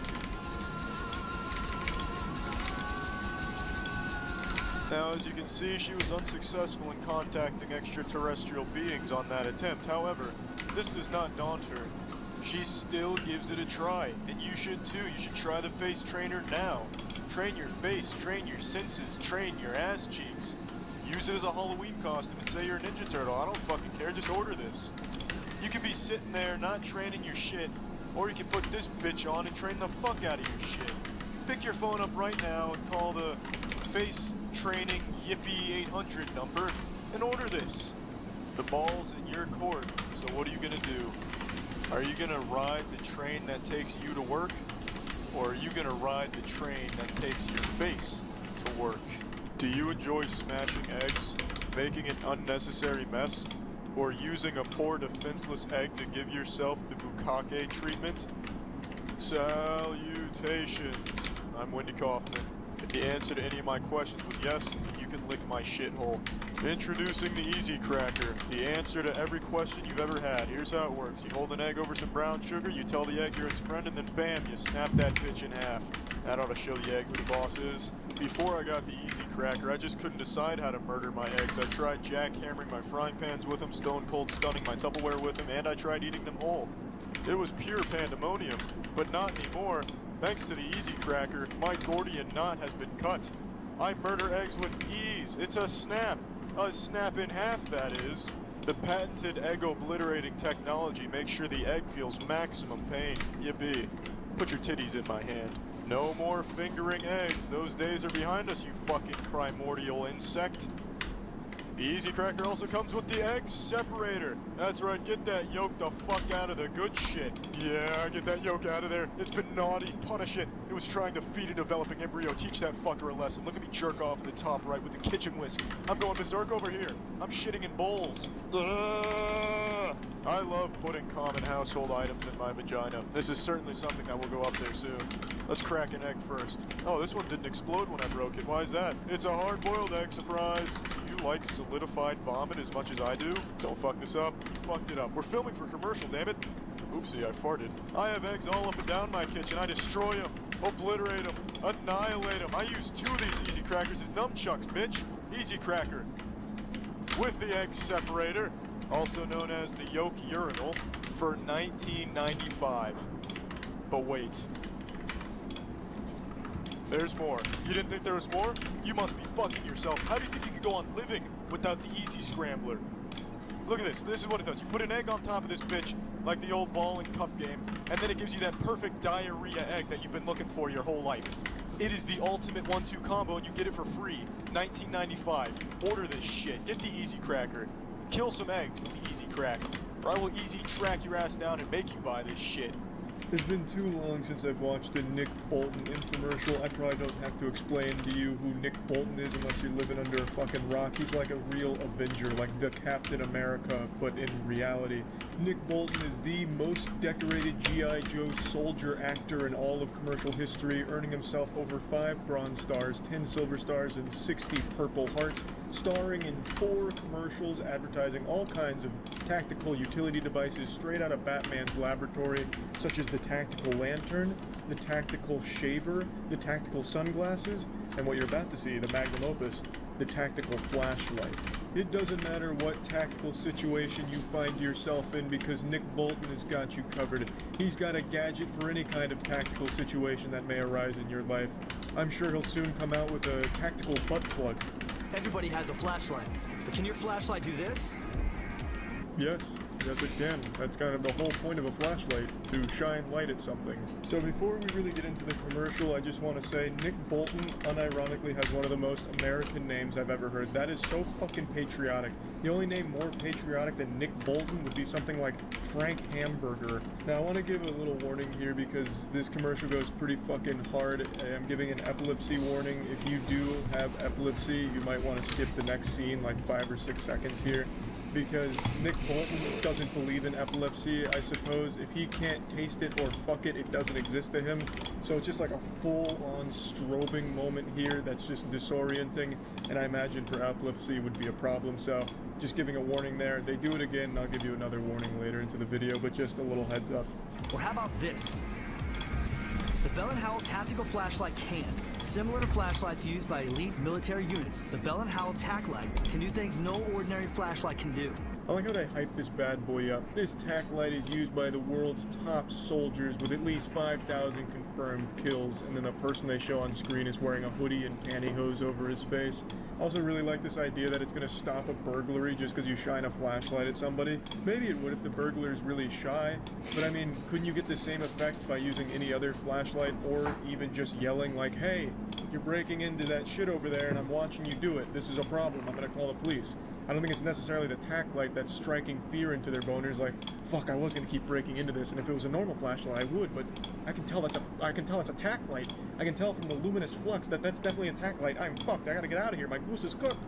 Now, as you can see, she was unsuccessful in contacting extraterrestrial beings on that attempt. However, this does not daunt her. She still gives it a try, and you should too. You should try the face trainer now. Train your face, train your senses, train your ass cheeks. Use it as a Halloween costume and say you're a Ninja Turtle. I don't fucking care, just order this. You can be sitting there not training your shit, or you can put this bitch on and train the fuck out of your shit. Pick your phone up right now and call the face training Yippee 800 number and order this. The ball's in your court, so what are you gonna do? Are you gonna ride the train that takes you to work? Or are you gonna ride the train that takes your face to work? Do you enjoy smashing eggs, making an unnecessary mess, or using a poor defenseless egg to give yourself the bukkake treatment? Salutations. I'm Wendy Kaufman. If the answer to any of my questions was yes, you can lick my shithole. Introducing the Easy Cracker, the answer to every question you've ever had. Here's how it works. You hold an egg over some brown sugar, you tell the egg you're its friend, and then bam, you snap that bitch in half. That ought to show the egg who the boss is. Before I got the Easy Cracker, I just couldn't decide how to murder my eggs. I tried jackhammering my frying pans with them, stone cold stunning my Tupperware with them, and I tried eating them whole. It was pure pandemonium, but not anymore. Thanks to the Easy Cracker, my Gordian knot has been cut. I murder eggs with ease. It's a snap in half, that is. The patented egg obliterating technology makes sure the egg feels maximum pain. Yippee. Put your titties in my hand. No more fingering eggs. Those days are behind us, you fucking primordial insect. The Easy Cracker also comes with the egg separator. That's right, get that yolk the fuck out of the good shit. Yeah, get that yolk out of there. It's been naughty, punish it. It was trying to feed a developing embryo. Teach that fucker a lesson. Look at me jerk off in the top right with the kitchen whisk. I'm going berserk over here. I'm shitting in bowls. I love putting common household items in my vagina. This is certainly something that will go up there soon. Let's crack an egg first. Oh, this one didn't explode when I broke it. Why is that? It's a hard-boiled egg, surprise. You like solidified vomit as much as I do? Don't fuck this up. You fucked it up. We're filming for commercial, damn it. Oopsie, I farted. I have eggs all up and down my kitchen. I destroy them, obliterate them, annihilate them. I use 2 of these Easy Crackers as nunchucks, bitch. Easy Cracker. With the egg separator, also known as the yolk urinal, for $19.95. But wait. There's more. You didn't think there was more? You must be fucking yourself. How do you think you could go on living without the Easy Scrambler? Look at this. This is what it does. You put an egg on top of this bitch, like the old ball and cup game, and then it gives you that perfect diarrhea egg that you've been looking for your whole life. It is the ultimate 1-2 combo, and you get it for free. $19.95. Order this shit. Get the Easy Cracker. Kill some eggs with the Easy Crack, or I will easy track your ass down and make you buy this shit. It's been too long since I've watched a Nick Bolton infomercial. I probably don't have to explain to you who Nick Bolton is unless you're living under a fucking rock. He's like a real Avenger, like the Captain America, but in reality. Nick Bolton is the most decorated G.I. Joe soldier actor in all of commercial history, earning himself over 5 Bronze Stars, 10 Silver Stars, and 60 Purple Hearts, starring in 4 commercials advertising all kinds of tactical utility devices straight out of Batman's laboratory, such as the tactical lantern, the tactical shaver, the tactical sunglasses, and what you're about to see, the magnum opus, the tactical flashlight. It doesn't matter what tactical situation you find yourself in because Nick Bolton has got you covered. He's got a gadget for any kind of tactical situation that may arise in your life. I'm sure he'll soon come out with a tactical butt plug. Everybody has a flashlight, but can your flashlight do this? Yes it can. That's kind of the whole point of a flashlight, to shine light at something. So before we really get into the commercial, I just want to say Nick Bolton unironically has one of the most American names I've ever heard. That is so fucking patriotic. The only name more patriotic than Nick Bolton would be something like Frank Hamburger. Now I want to give a little warning here because this commercial goes pretty fucking hard. I'm giving an epilepsy warning. If you do have epilepsy, you might want to skip the next scene like 5 or 6 seconds here, because Nick Bolton doesn't believe in epilepsy. I suppose if he can't taste it or fuck it, it doesn't exist to him. So it's just like a full-on strobing moment here that's just disorienting, and I imagine for epilepsy would be a problem. So just giving a warning there. They do it again, and I'll give you another warning later into the video, but just a little heads up. Or how about this? The Bell & Howell Tactical Flashlight can. Similar to flashlights used by elite military units, the Bell & Howell Tac Light can do things no ordinary flashlight can do. I like how they hype this bad boy up. This tac light is used by the world's top soldiers with at least 5,000 confirmed kills, and then the person they show on screen is wearing a hoodie and pantyhose over his face. Also really like this idea that it's going to stop a burglary just because you shine a flashlight at somebody. Maybe it would if the burglar is really shy, but I mean, couldn't you get the same effect by using any other flashlight, or even just yelling like, hey, you're breaking into that shit over there and I'm watching you do it. This is a problem. I'm going to call the police. I don't think it's necessarily the tac light that's striking fear into their boners, like, fuck, I was gonna keep breaking into this, and if it was a normal flashlight, I would, but I can tell that's a tac light. I can tell from the luminous flux that that's definitely a tac light. I'm fucked. I gotta get out of here. My goose is cooked.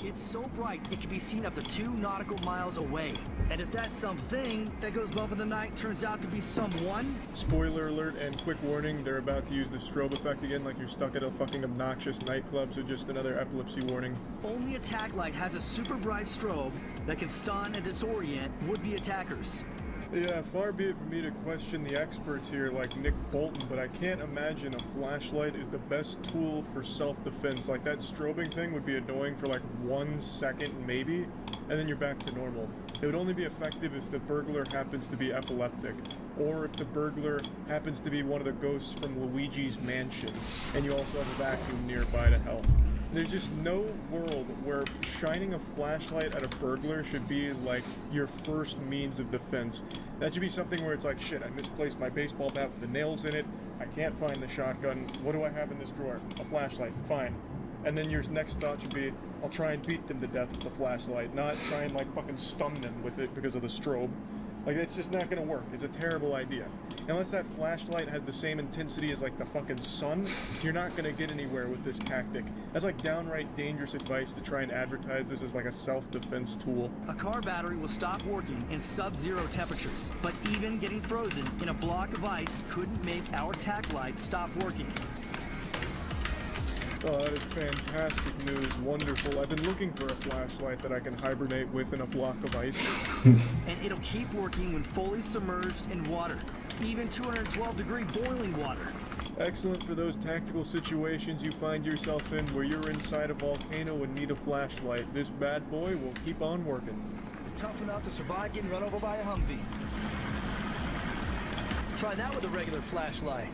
It's so bright it can be seen up to 2 nautical miles away. And if that something that goes bump in the night turns out to be someone... Spoiler alert and quick warning, they're about to use the strobe effect again like you're stuck at a fucking obnoxious nightclub, so just another epilepsy warning. Only a tac light has a super bright strobe that can stun and disorient would-be attackers. Yeah, far be it for me to question the experts here like Nick Bolton, but I can't imagine a flashlight is the best tool for self-defense. Like, that strobing thing would be annoying for like 1 second maybe, and then you're back to normal. It would only be effective if the burglar happens to be epileptic, or if the burglar happens to be one of the ghosts from Luigi's Mansion, and you also have a vacuum nearby to help. There's just no world where shining a flashlight at a burglar should be like your first means of defense. That should be something where it's like, shit, I misplaced my baseball bat with the nails in it, I can't find the shotgun, what do I have in this drawer? A flashlight, fine. And then your next thought should be, I'll try and beat them to death with the flashlight, not try and like fucking stun them with it because of the strobe. Like, it's just not gonna work. It's a terrible idea. Unless that flashlight has the same intensity as like the fucking sun, you're not gonna get anywhere with this tactic. That's like downright dangerous advice to try and advertise this as like a self-defense tool. A car battery will stop working in sub-zero temperatures, but even getting frozen in a block of ice couldn't make our tac light stop working. Oh, that is fantastic news. Wonderful. I've been looking for a flashlight that I can hibernate with in a block of ice. And it'll keep working when fully submerged in water, even 212-degree boiling water. Excellent for those tactical situations you find yourself in where you're inside a volcano and need a flashlight. This bad boy will keep on working. It's tough enough to survive getting run over by a Humvee. Try that with a regular flashlight.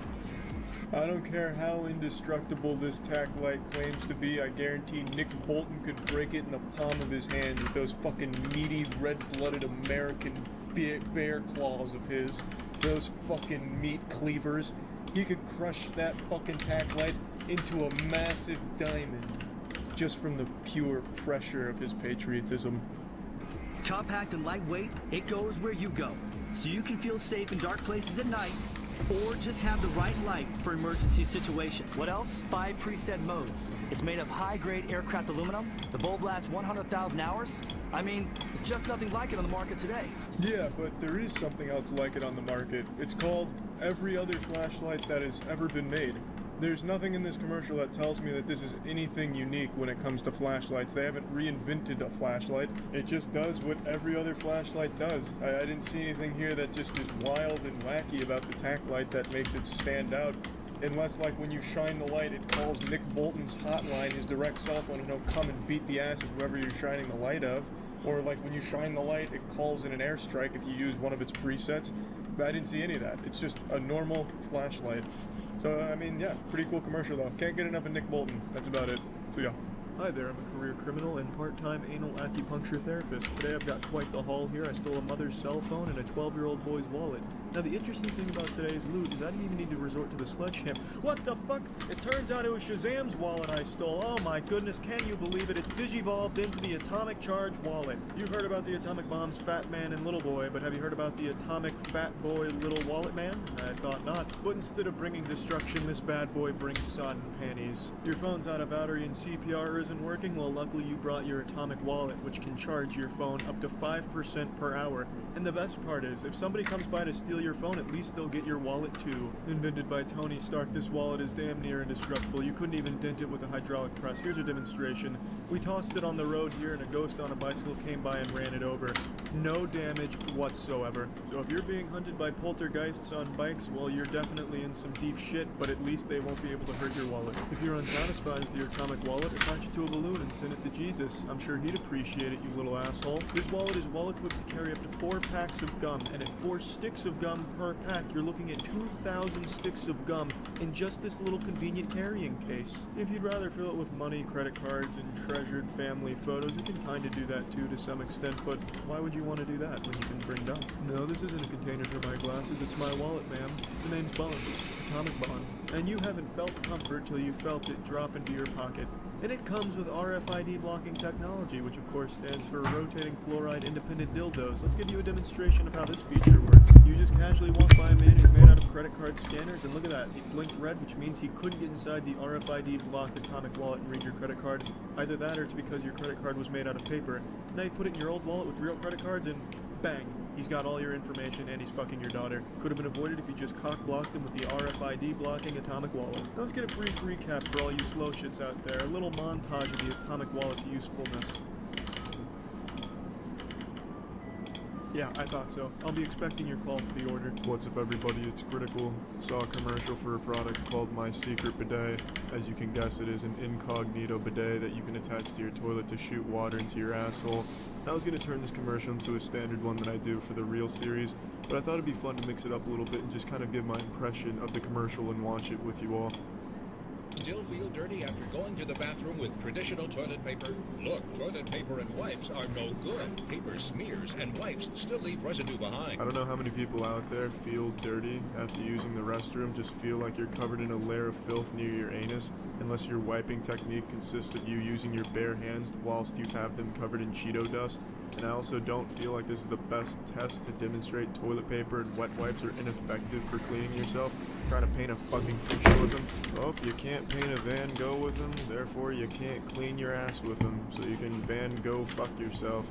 I don't care how indestructible this tack light claims to be, I guarantee Nick Bolton could break it in the palm of his hand with those fucking meaty, red-blooded American bear claws of his. Those fucking meat cleavers. He could crush that fucking tack light into a massive diamond just from the pure pressure of his patriotism. Compact and lightweight, it goes where you go. So you can feel safe in dark places at night, or just have the right light for emergency situations. What else? 5 preset modes. It's made of high-grade aircraft aluminum. The bulb lasts 100,000 hours. I mean, there's just nothing like it on the market today. Yeah, but there is something else like it on the market. It's called every other flashlight that has ever been made. There's nothing in this commercial that tells me that this is anything unique when it comes to flashlights. They haven't reinvented a flashlight. It just does what every other flashlight does. I didn't see anything here that just is wild and wacky about the tack light that makes it stand out. Unless, like, when you shine the light, it calls Nick Bolton's hotline, his direct cell phone, and he'll come and beat the ass of whoever you're shining the light of. Or, like, when you shine the light, it calls in an airstrike if you use one of its presets. But I didn't see any of that. It's just a normal flashlight. So, I mean, yeah, pretty cool commercial, though. Can't get enough of Nick Bolton. That's about it. So, yeah. Hi there, I'm a career criminal and part-time anal acupuncture therapist. Today I've got quite the haul here. I stole a mother's cell phone and a 12-year-old boy's wallet. Now, the interesting thing about today's loot is I didn't even need to resort to the sledgehammer. What the fuck? It turns out it was Shazam's wallet I stole. Oh my goodness, can you believe it? It's digivolved into the atomic charge wallet. You've heard about the atomic bombs Fat Man and Little Boy, but have you heard about the atomic Fat Boy Little Wallet Man? I thought not. But instead of bringing destruction, this bad boy brings sod and panties. Your phone's out of battery and CPR isn't working? Well, luckily you brought your atomic wallet, which can charge your phone up to 5% per hour. And the best part is, if somebody comes by to steal your phone, at least they'll get your wallet too. Invented by Tony Stark, this wallet is damn near indestructible. You couldn't even dent it with a hydraulic press. Here's a demonstration. We tossed it on the road here and a ghost on a bicycle came by and ran it over. No damage whatsoever. So if you're being hunted by poltergeists on bikes, well, you're definitely in some deep shit, but at least they won't be able to hurt your wallet. If you're unsatisfied with your atomic wallet, attach it to a balloon and send it to Jesus. I'm sure he'd appreciate it, you little asshole. This wallet is well equipped to carry up to 4 packs of gum, and at 4 sticks of gum per pack, you're looking at 2,000 sticks of gum in just this little convenient carrying case. If you'd rather fill it with money, credit cards, and treasured family photos, you can kinda do that too to some extent, but why would you want to do that when you can bring gum? No, this isn't a container for my glasses, it's my wallet, ma'am. The name's Bond. Atomic Bond. And you haven't felt comfort till you felt it drop into your pocket. And it comes with RFID blocking technology, which of course stands for rotating fluoride independent dildos. Let's give you a demonstration of how this feature works. You just casually walk by a man who's made out of credit card scanners, and look at that, he blinked red, which means he couldn't get inside the RFID blocked atomic wallet and read your credit card. Either that or it's because your credit card was made out of paper. Now you put it in your old wallet with real credit cards and bang, he's got all your information and he's fucking your daughter. Could have been avoided if you just cock-blocked him with the RFID blocking atomic wallet. Now let's get a brief recap for all you slow shits out there. A little montage of the atomic wallet's usefulness. Yeah, I thought so. I'll be expecting your call for the order. What's up, everybody? It's Critical. Saw a commercial for a product called My Secret Bidet. As you can guess, it is an incognito bidet that you can attach to your toilet to shoot water into your asshole. I was going to turn this commercial into a standard one that I do for the real series, but I thought it'd be fun to mix it up a little bit and just kind of give my impression of the commercial and watch it with you all. Still feel dirty after going to the bathroom with traditional toilet paper? Look, toilet paper and wipes are no good. Paper smears and wipes still leave residue behind. I don't know how many people out there feel dirty after using the restroom, just feel like you're covered in a layer of filth near your anus, unless your wiping technique consists of you using your bare hands whilst you have them covered in Cheeto dust. And I also don't feel like this is the best test to demonstrate toilet paper and wet wipes are ineffective for cleaning yourself. Trying to paint a fucking picture with them. Oh, you can't paint a Van Gogh with them, therefore you can't clean your ass with them. So you can Van Gogh fuck yourself.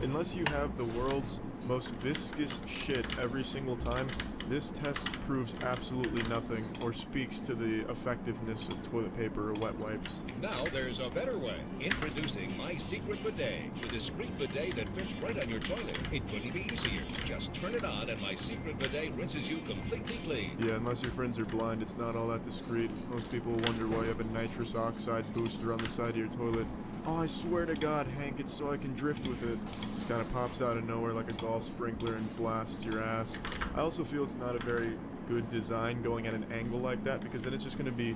Unless you have the world's most viscous shit every single time, this test proves absolutely nothing or speaks to the effectiveness of toilet paper or wet wipes. Now there's a better way. Introducing My Secret Bidet, the discreet bidet that fits right on your toilet. It couldn't be easier. Just turn it on and My Secret Bidet rinses you completely clean. Yeah, unless your friends are blind, it's not all that discreet. Most people will wonder why you have a nitrous oxide booster on the side of your toilet. Oh, I swear to God, Hank, it's so I can drift with it. Just kind of pops out of nowhere like a golf sprinkler and blasts your ass. I also feel it's not a very good design going at an angle like that, because then it's just going to be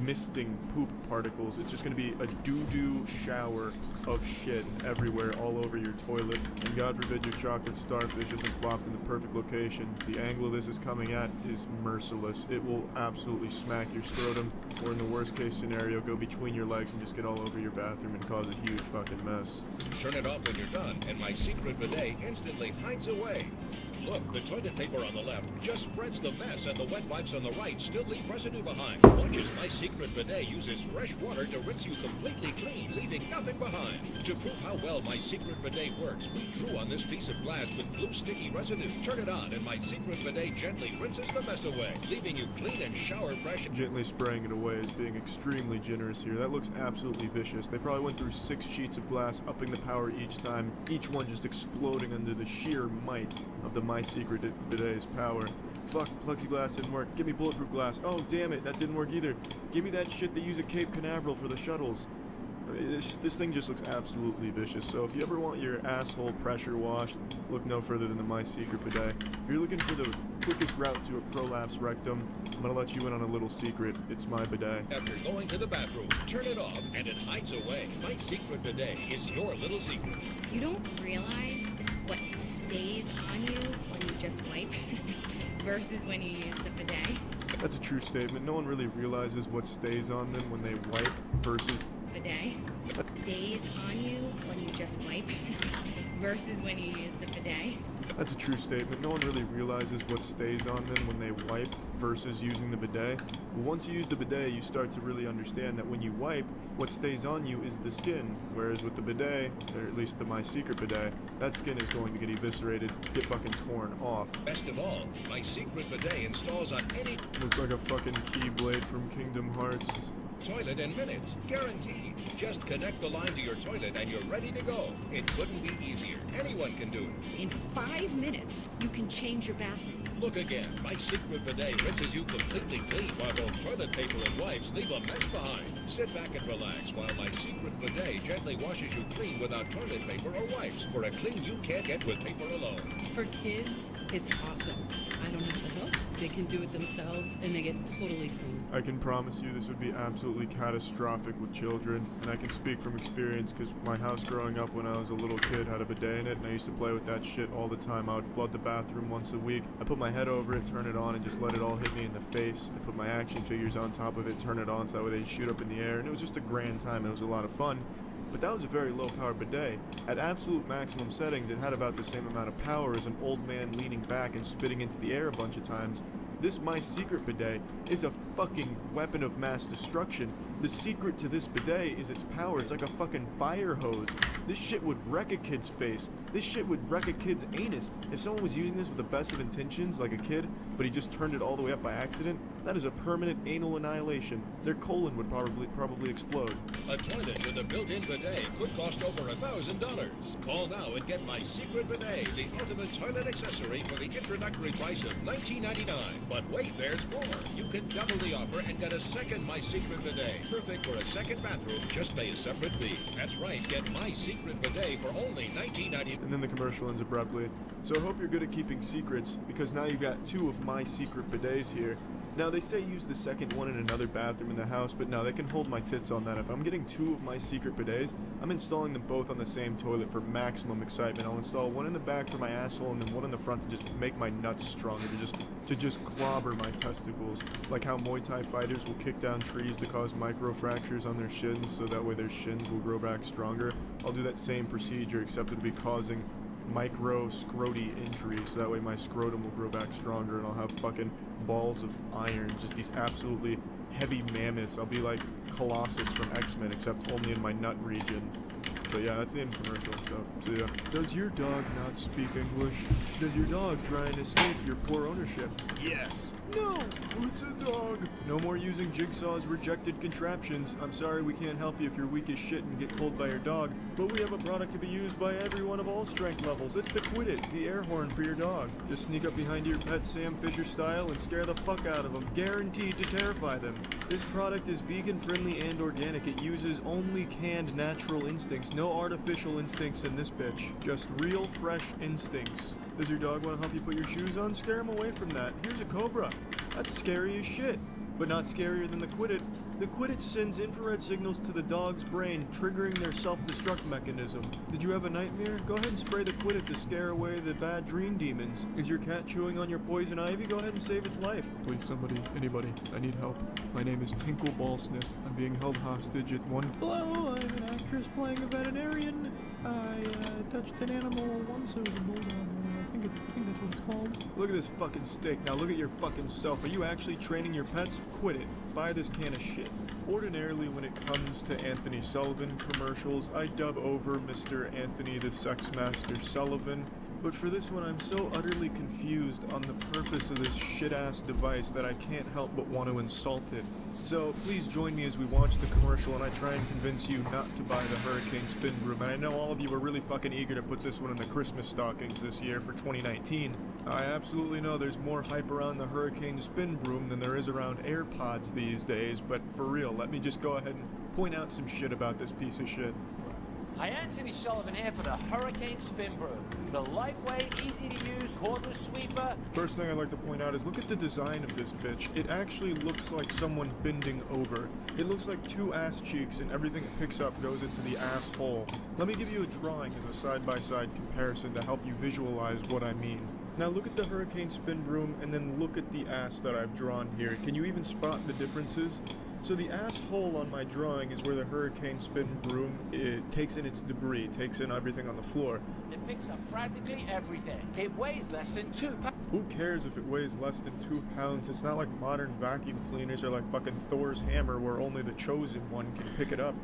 misting poop particles. It's just going to be a doo-doo shower of shit everywhere all over your toilet. And God forbid your chocolate starfish isn't plopped in the perfect location. The angle this is coming at is merciless. It will absolutely smack your scrotum, or in the worst case scenario, go between your legs and just get all over your bathroom and cause a huge fucking mess. Turn it off when you're done, and My Secret Bidet instantly hides away. Look, the toilet paper on the left just spreads the mess, and the wet wipes on the right still leave residue behind. Watch as My Secret Bidet uses fresh water to rinse you completely clean, leaving nothing behind. To prove how well My Secret Bidet works, we drew on this piece of glass with blue sticky residue. Turn it on, and My Secret Bidet gently rinses the mess away, leaving you clean and shower fresh. Gently spraying it away is being extremely generous here. That looks absolutely vicious. They probably went through 6 sheets of glass, upping the power each time, each one just exploding under the sheer might of the My Secret Bidet's power. Fuck, plexiglass didn't work. Give me bulletproof glass. Oh, damn it, that didn't work either. Give me that shit they use at Cape Canaveral for the shuttles. This thing just looks absolutely vicious. So if you ever want your asshole pressure washed, look no further than the My Secret Bidet. If you're looking for the quickest route to a prolapse rectum, I'm gonna let you in on a little secret. It's my bidet. After going to the bathroom, turn it off, and it hides away. My Secret Bidet is your little secret. You don't realize what stays on you when you just wipe versus when you use the bidet. That's a true statement. No one really realizes what stays on them when they wipe versus... Bidet stays on you when you just wipe versus when you use the bidet. That's a true statement. No one really realizes what stays on them when they wipe versus using the bidet. But once you use the bidet, you start to really understand that when you wipe, what stays on you is the skin. Whereas with the bidet, or at least the My Secret Bidet, that skin is going to get eviscerated, get fucking torn off. Best of all, My Secret Bidet installs on any Looks like a fucking Keyblade from Kingdom Hearts. toilet in minutes, guaranteed. Just connect the line to your toilet and you're ready to go. It couldn't be easier. Anyone can do it. In 5 minutes, you can change your bathroom. Look again. My Secret Bidet rinses you completely clean while both toilet paper and wipes leave a mess behind. Sit back and relax while My Secret Bidet gently washes you clean without toilet paper or wipes for a clean you can't get with paper alone. For kids, it's awesome. I don't have to help. They can do it themselves, and they get totally clean. I can promise you this would be absolutely catastrophic with children, and I can speak from experience because my house growing up when I was a little kid had a bidet in it, and I used to play with that shit all the time. I would flood the bathroom once a week. I put my head over it, turn it on, and just let it all hit me in the face. I put my action figures on top of it, turn it on so that way they'd shoot up in the air, and it was just a grand time. It was a lot of fun. But that was a very low-powered bidet. At absolute maximum settings, it had about the same amount of power as an old man leaning back and spitting into the air a bunch of times. This My Secret Bidet is a fucking weapon of mass destruction. The secret to this bidet is its power. It's like a fucking fire hose. This shit would wreck a kid's face. This shit would wreck a kid's anus. If someone was using this with the best of intentions, like a kid, but he just turned it all the way up by accident, that is a permanent anal annihilation. Their colon would probably explode. A toilet with a built-in bidet could cost over $1,000. Call now and get My Secret Bidet, the ultimate toilet accessory for the introductory price of $19.99. But wait, there's more. You can double the offer and get a second My Secret Bidet. Perfect for a second bathroom. Just pay a separate fee. That's right. Get My Secret Bidet for only $19.99. And then the commercial ends abruptly. So I hope you're good at keeping secrets, because now you've got 2 of My Secret Bidets here. Now, they say use the second one in another bathroom in the house, but no, they can hold my tits on that. If I'm getting 2 of My Secret Bidets, I'm installing them both on the same toilet for maximum excitement. I'll install one in the back for my asshole and then one in the front to just make my nuts stronger, to just clobber my testicles. Like how Muay Thai fighters will kick down trees to cause microfractures on their shins, so that way their shins will grow back stronger. I'll do that same procedure, except it'll be causing micro scroty injuries, so that way my scrotum will grow back stronger and I'll have fucking balls of iron, just these absolutely heavy mammoths. I'll be like Colossus from X-Men, except only in my nut region. But yeah, that's the end commercial, so see ya. Does your dog not speak English? Does your dog try and escape your poor ownership? Yes. No, it's a dog. No more using Jigsaw's rejected contraptions. I'm sorry we can't help you if you're weak as shit and get pulled by your dog, but we have a product to be used by everyone of all strength levels. It's the Quit It, the air horn for your dog. Just sneak up behind your pet Sam Fisher style and scare the fuck out of them, guaranteed to terrify them. This product is vegan friendly and organic. It uses only canned natural instincts, no artificial instincts in this bitch. Just real fresh instincts. Does your dog want to help you put your shoes on? Scare him away from that. Here's a cobra. That's scary as shit, but not scarier than the Quit It. The Quit It sends infrared signals to the dog's brain, triggering their self-destruct mechanism. Did you have a nightmare? Go ahead and spray the Quit It to scare away the bad dream demons. Is your cat chewing on your poison ivy? Go ahead and save its life. Please, somebody, anybody, I need help. My name is Tinkle Ballsniff. I'm being held hostage at one... Hello, I'm an actress playing a veterinarian. I touched an animal once. It was a bulldog. I think that's what it's called. Look at this fucking steak. Now look at your fucking self. Are you actually training your pets? Quit it. Buy this can of shit. Ordinarily, when it comes to Anthony Sullivan commercials, I dub over Mr. Anthony the Sex Master Sullivan. But for this one, I'm so utterly confused on the purpose of this shit-ass device that I can't help but want to insult it. So please join me as we watch the commercial and I try and convince you not to buy the Hurricane Spin Broom. And I know all of you are really fucking eager to put this one in the Christmas stockings this year for 2019. I absolutely know there's more hype around the Hurricane Spin Broom than there is around AirPods these days, but for real, let me just go ahead and point out some shit about this piece of shit. Hi, Anthony Sullivan here for the Hurricane Spin Broom. The lightweight, easy to use cordless sweeper. First thing I'd like to point out is look at the design of this bitch. It actually looks like someone bending over. It looks like two ass cheeks and everything it picks up goes into the asshole. Let me give you a drawing as a side-by-side comparison to help you visualize what I mean. Now look at the Hurricane Spin Broom and then look at the ass that I've drawn here. Can you even spot the differences? So the asshole on my drawing is where the Hurricane Spin Broom takes in its debris, takes in everything on the floor. It picks up practically everything. It weighs less than 2 pounds. Who cares if it weighs less than 2 pounds? It's not like modern vacuum cleaners or like fucking Thor's hammer where only the chosen one can pick it up.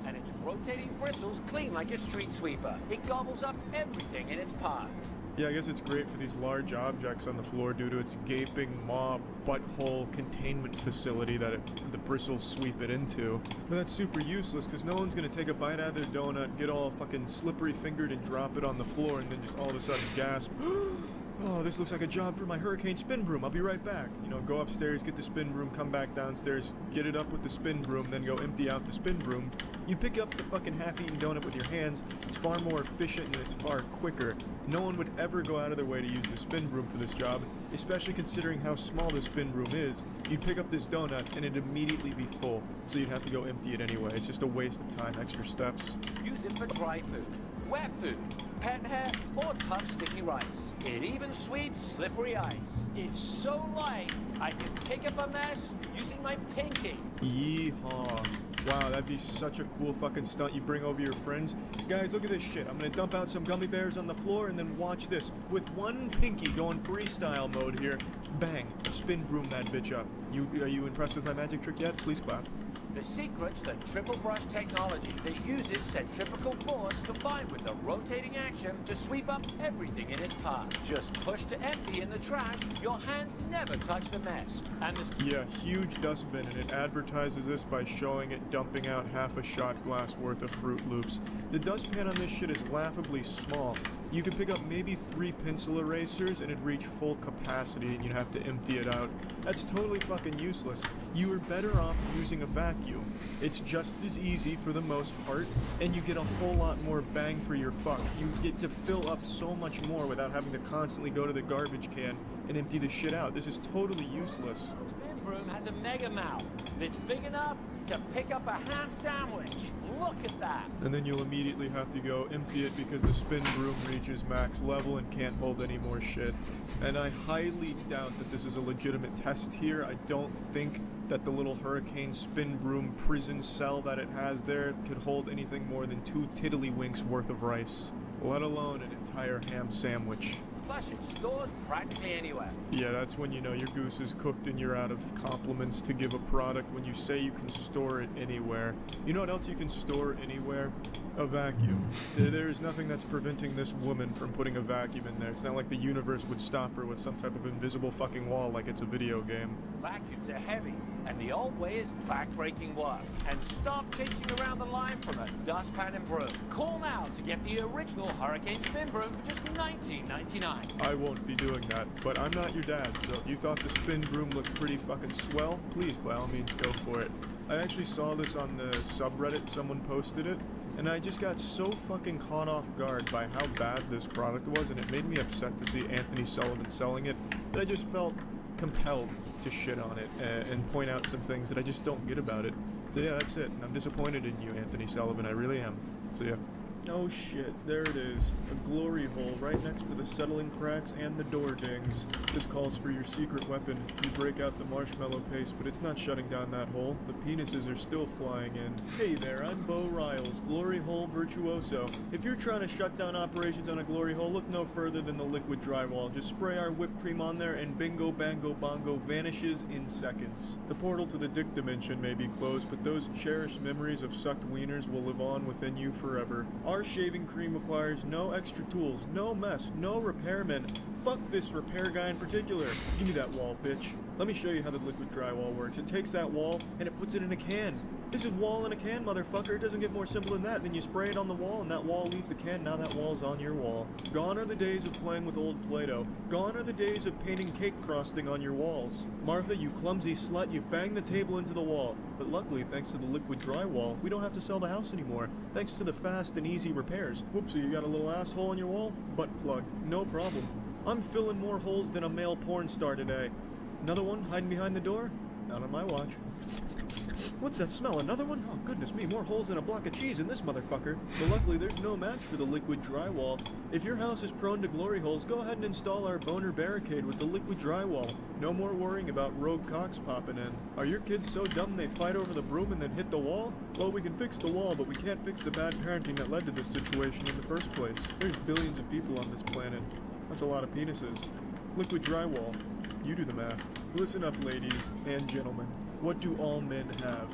And its rotating bristles clean like a street sweeper. It gobbles up everything in its path. Yeah, I guess it's great for these large objects on the floor due to its gaping maw butthole containment facility that the bristles sweep it into. But that's super useless because no one's going to take a bite out of their donut, get all fucking slippery fingered and drop it on the floor and then just all of a sudden gasp, oh, this looks like a job for my Hurricane Spin Broom. I'll be right back. You know, go upstairs, get the spin broom, come back downstairs, get it up with the spin broom, then go empty out the spin broom. You pick up the fucking half-eaten donut with your hands. It's far more efficient and it's far quicker. No one would ever go out of their way to use the spin broom for this job, especially considering how small the spin broom is. You'd pick up this donut and it'd immediately be full, so you'd have to go empty it anyway. It's just a waste of time, extra steps. Use it for dry food, wet food, pet hair, or tough sticky rice. It even sweeps slippery ice. It's so light, I can pick up a mess using my pinky. Yeehaw. Wow, that'd be such a cool fucking stunt you bring over your friends. Guys, look at this shit. I'm gonna dump out some gummy bears on the floor and then watch this. With one pinky going freestyle mode here, bang, spin broom that bitch up. Are you impressed with my magic trick yet? Please clap. The secret's the triple brush technology that uses centrifugal force combined with the rotating action to sweep up everything in its path. Just push to empty in the trash, your hands never touch the mess. And this huge dustbin, and it advertises this by showing it dumping out half a shot glass worth of Fruit Loops. The dustpan on this shit is laughably small. You could pick up maybe 3 pencil erasers and it'd reach full capacity and you'd have to empty it out. That's totally fucking useless. You are better off using a vacuum. It's just as easy for the most part, and you get a whole lot more bang for your fuck. You get to fill up so much more without having to constantly go to the garbage can and empty the shit out. This is totally useless. spin broom has a mega mouth that's big enough to pick up a ham sandwich. Look at that. And then you'll immediately have to go empty it because the spin broom reaches max level and can't hold any more shit. And I highly doubt that this is a legitimate test here. I don't think that the little Hurricane Spin Broom prison cell that it has there could hold anything more than 2 tiddlywinks worth of rice, let alone an entire ham sandwich. Plus, it's stored practically anywhere. Yeah, that's when you know your goose is cooked and you're out of compliments to give a product when you say you can store it anywhere. You know what else you can store anywhere? A vacuum. There's nothing that's preventing this woman from putting a vacuum in there. It's not like the universe would stop her with some type of invisible fucking wall like it's a video game. Vacuums are heavy, and the old way is back-breaking work. And stop chasing around the line from a dustpan and broom. Call now to get the original Hurricane Spin Broom for just $19.99. I won't be doing that, but I'm not your dad, so if you thought the spin broom looked pretty fucking swell, please, by all means, go for it. I actually saw this on the subreddit, someone posted it, and I just got so fucking caught off guard by how bad this product was, and it made me upset to see Anthony Sullivan selling it, that I just felt compelled to shit on it and point out some things that I just don't get about it. So yeah, that's it. I'm disappointed in you, Anthony Sullivan. I really am. So yeah. Oh shit, there it is. A glory hole right next to the settling cracks and the door dings. This calls for your secret weapon. You break out the marshmallow paste, but it's not shutting down that hole. The penises are still flying in. Hey there, I'm Bo Riles, glory hole virtuoso. If you're trying to shut down operations on a glory hole, look no further than the liquid drywall. Just spray our whipped cream on there and bingo bango bongo vanishes in seconds. The portal to the dick dimension may be closed, but those cherished memories of sucked wieners will live on within you forever. Our shaving cream requires no extra tools, no mess, no repairman. Fuck this repair guy in particular. Give me that wall, bitch. Let me show you how the liquid drywall works. It takes that wall and it puts it in a can. This is wall in a can, motherfucker. It doesn't get more simple than that. Then you spray it on the wall and that wall leaves the can. Now that wall's on your wall. Gone are the days of playing with old Play-Doh. Gone are the days of painting cake frosting on your walls. Martha, you clumsy slut, you banged the table into the wall. But luckily, thanks to the liquid drywall, we don't have to sell the house anymore. Thanks to the fast and easy repairs. Whoopsie, you got a little asshole in your wall? Butt plugged. No problem. I'm filling more holes than a male porn star today. Another one hiding behind the door? Not on my watch. What's that smell? Another one? Oh, goodness me, more holes than a block of cheese in this motherfucker. But luckily, there's no match for the liquid drywall. If your house is prone to glory holes, go ahead and install our boner barricade with the liquid drywall. No more worrying about rogue cocks popping in. Are your kids so dumb they fight over the broom and then hit the wall? Well, we can fix the wall, but we can't fix the bad parenting that led to this situation in the first place. There's billions of people on this planet. That's a lot of penises. Liquid drywall. You do the math. Listen up, ladies and gentlemen. What do all men have?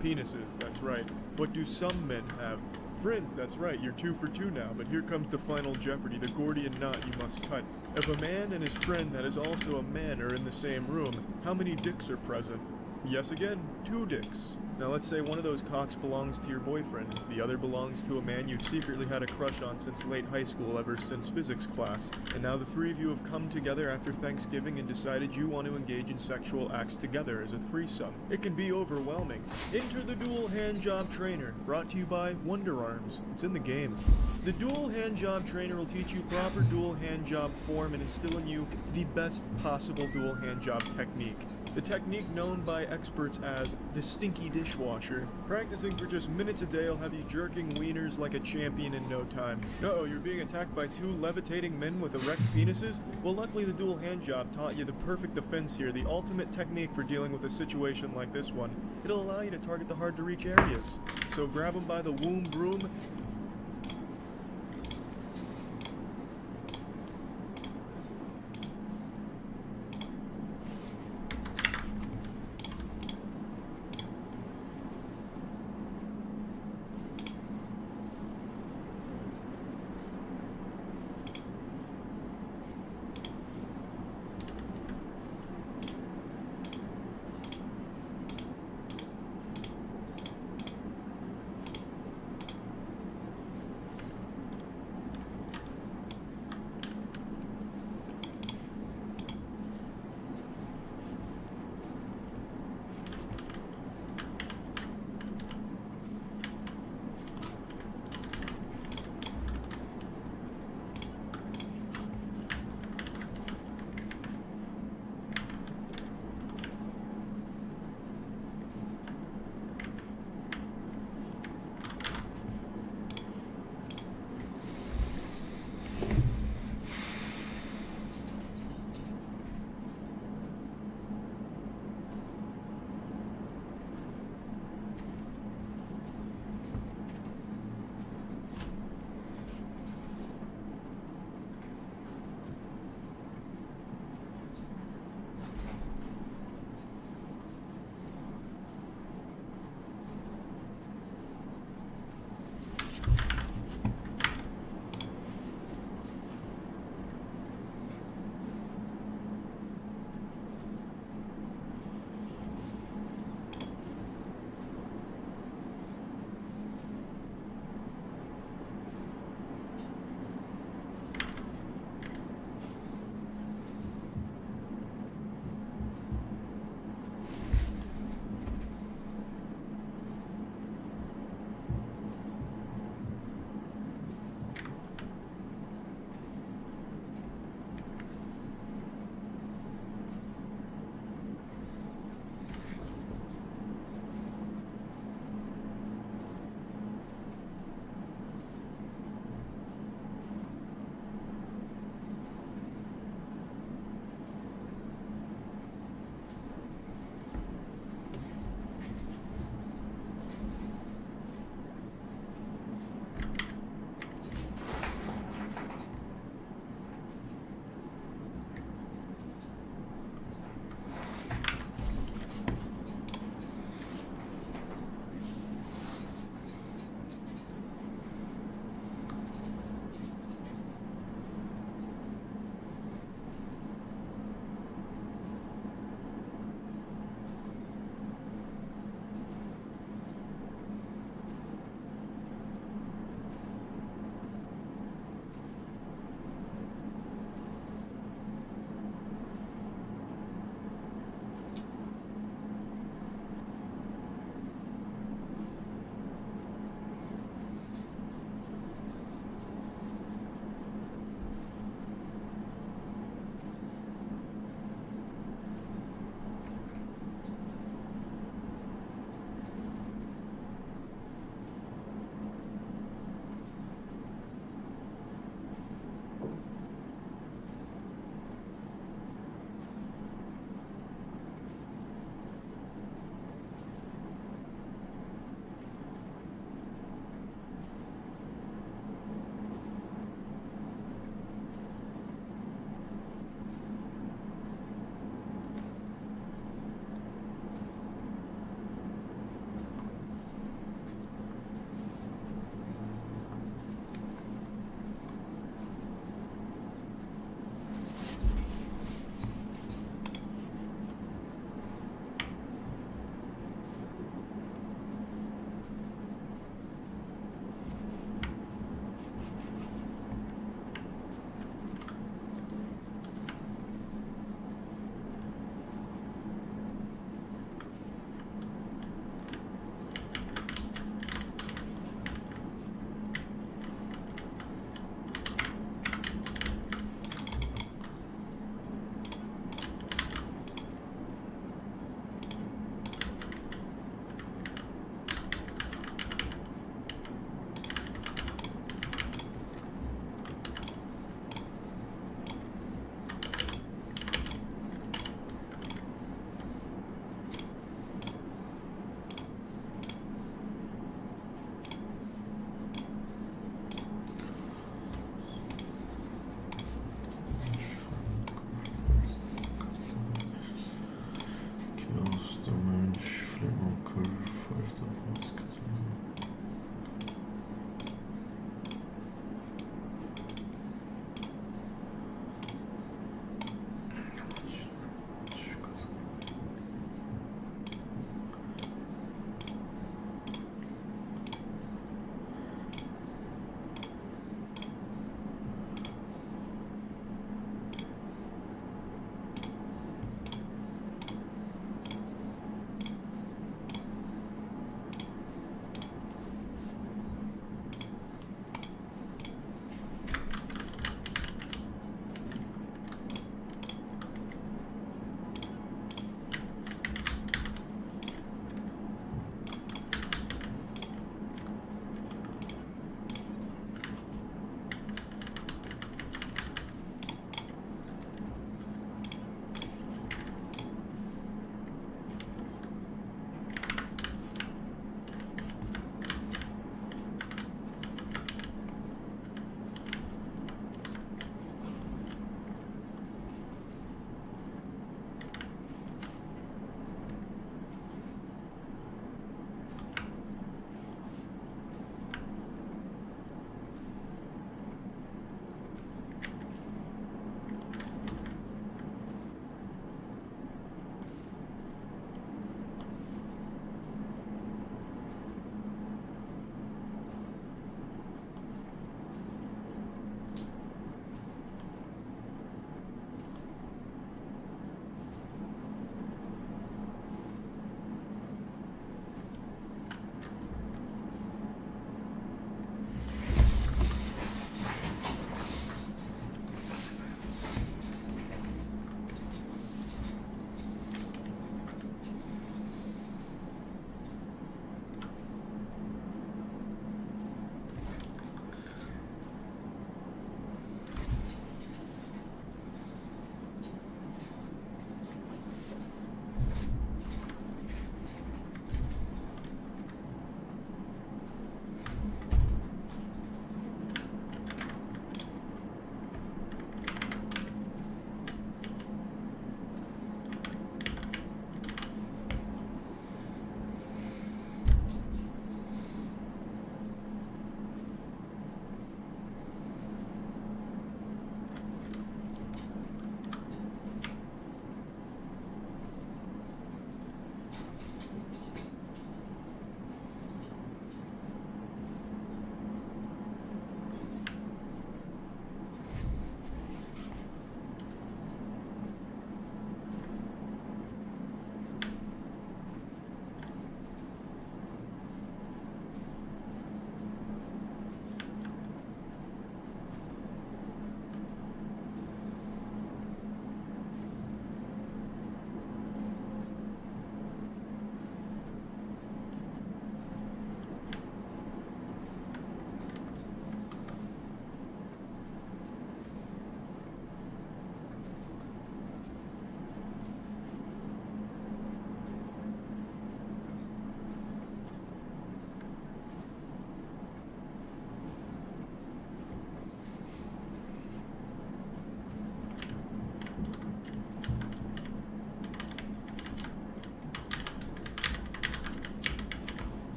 Penises, that's right. What do some men have? Friends, that's right. You're 2 for 2 now, but here comes the final jeopardy, the Gordian knot you must cut. If a man and his friend that is also a man are in the same room, how many dicks are present? Yes again, 2 dicks. Now let's say one of those cocks belongs to your boyfriend, the other belongs to a man you've secretly had a crush on since late high school, ever since physics class, and now the 3 of you have come together after Thanksgiving and decided you want to engage in sexual acts together as a threesome. It can be overwhelming. Enter the Dual Hand Job Trainer, brought to you by Wonder Arms. It's in the game. The Dual Hand Job Trainer will teach you proper dual hand job form and instill in you the best possible dual hand job technique. The technique known by experts as the stinky dishwasher. Practicing for just minutes a day will have you jerking wieners like a champion in no time. Uh-oh, you're being attacked by 2 levitating men with erect penises? Well, luckily the dual hand job taught you the perfect defense here, the ultimate technique for dealing with a situation like this one. It'll allow you to target the hard-to-reach areas. So grab them by the womb broom.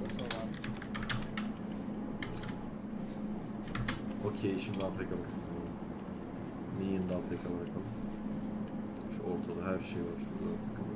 Afrika'sı var abi. Okey, şimdi Afrika bakalım. Milyon'da Afrika bakalım. Şu ortada her şey var şurada. Bakalım.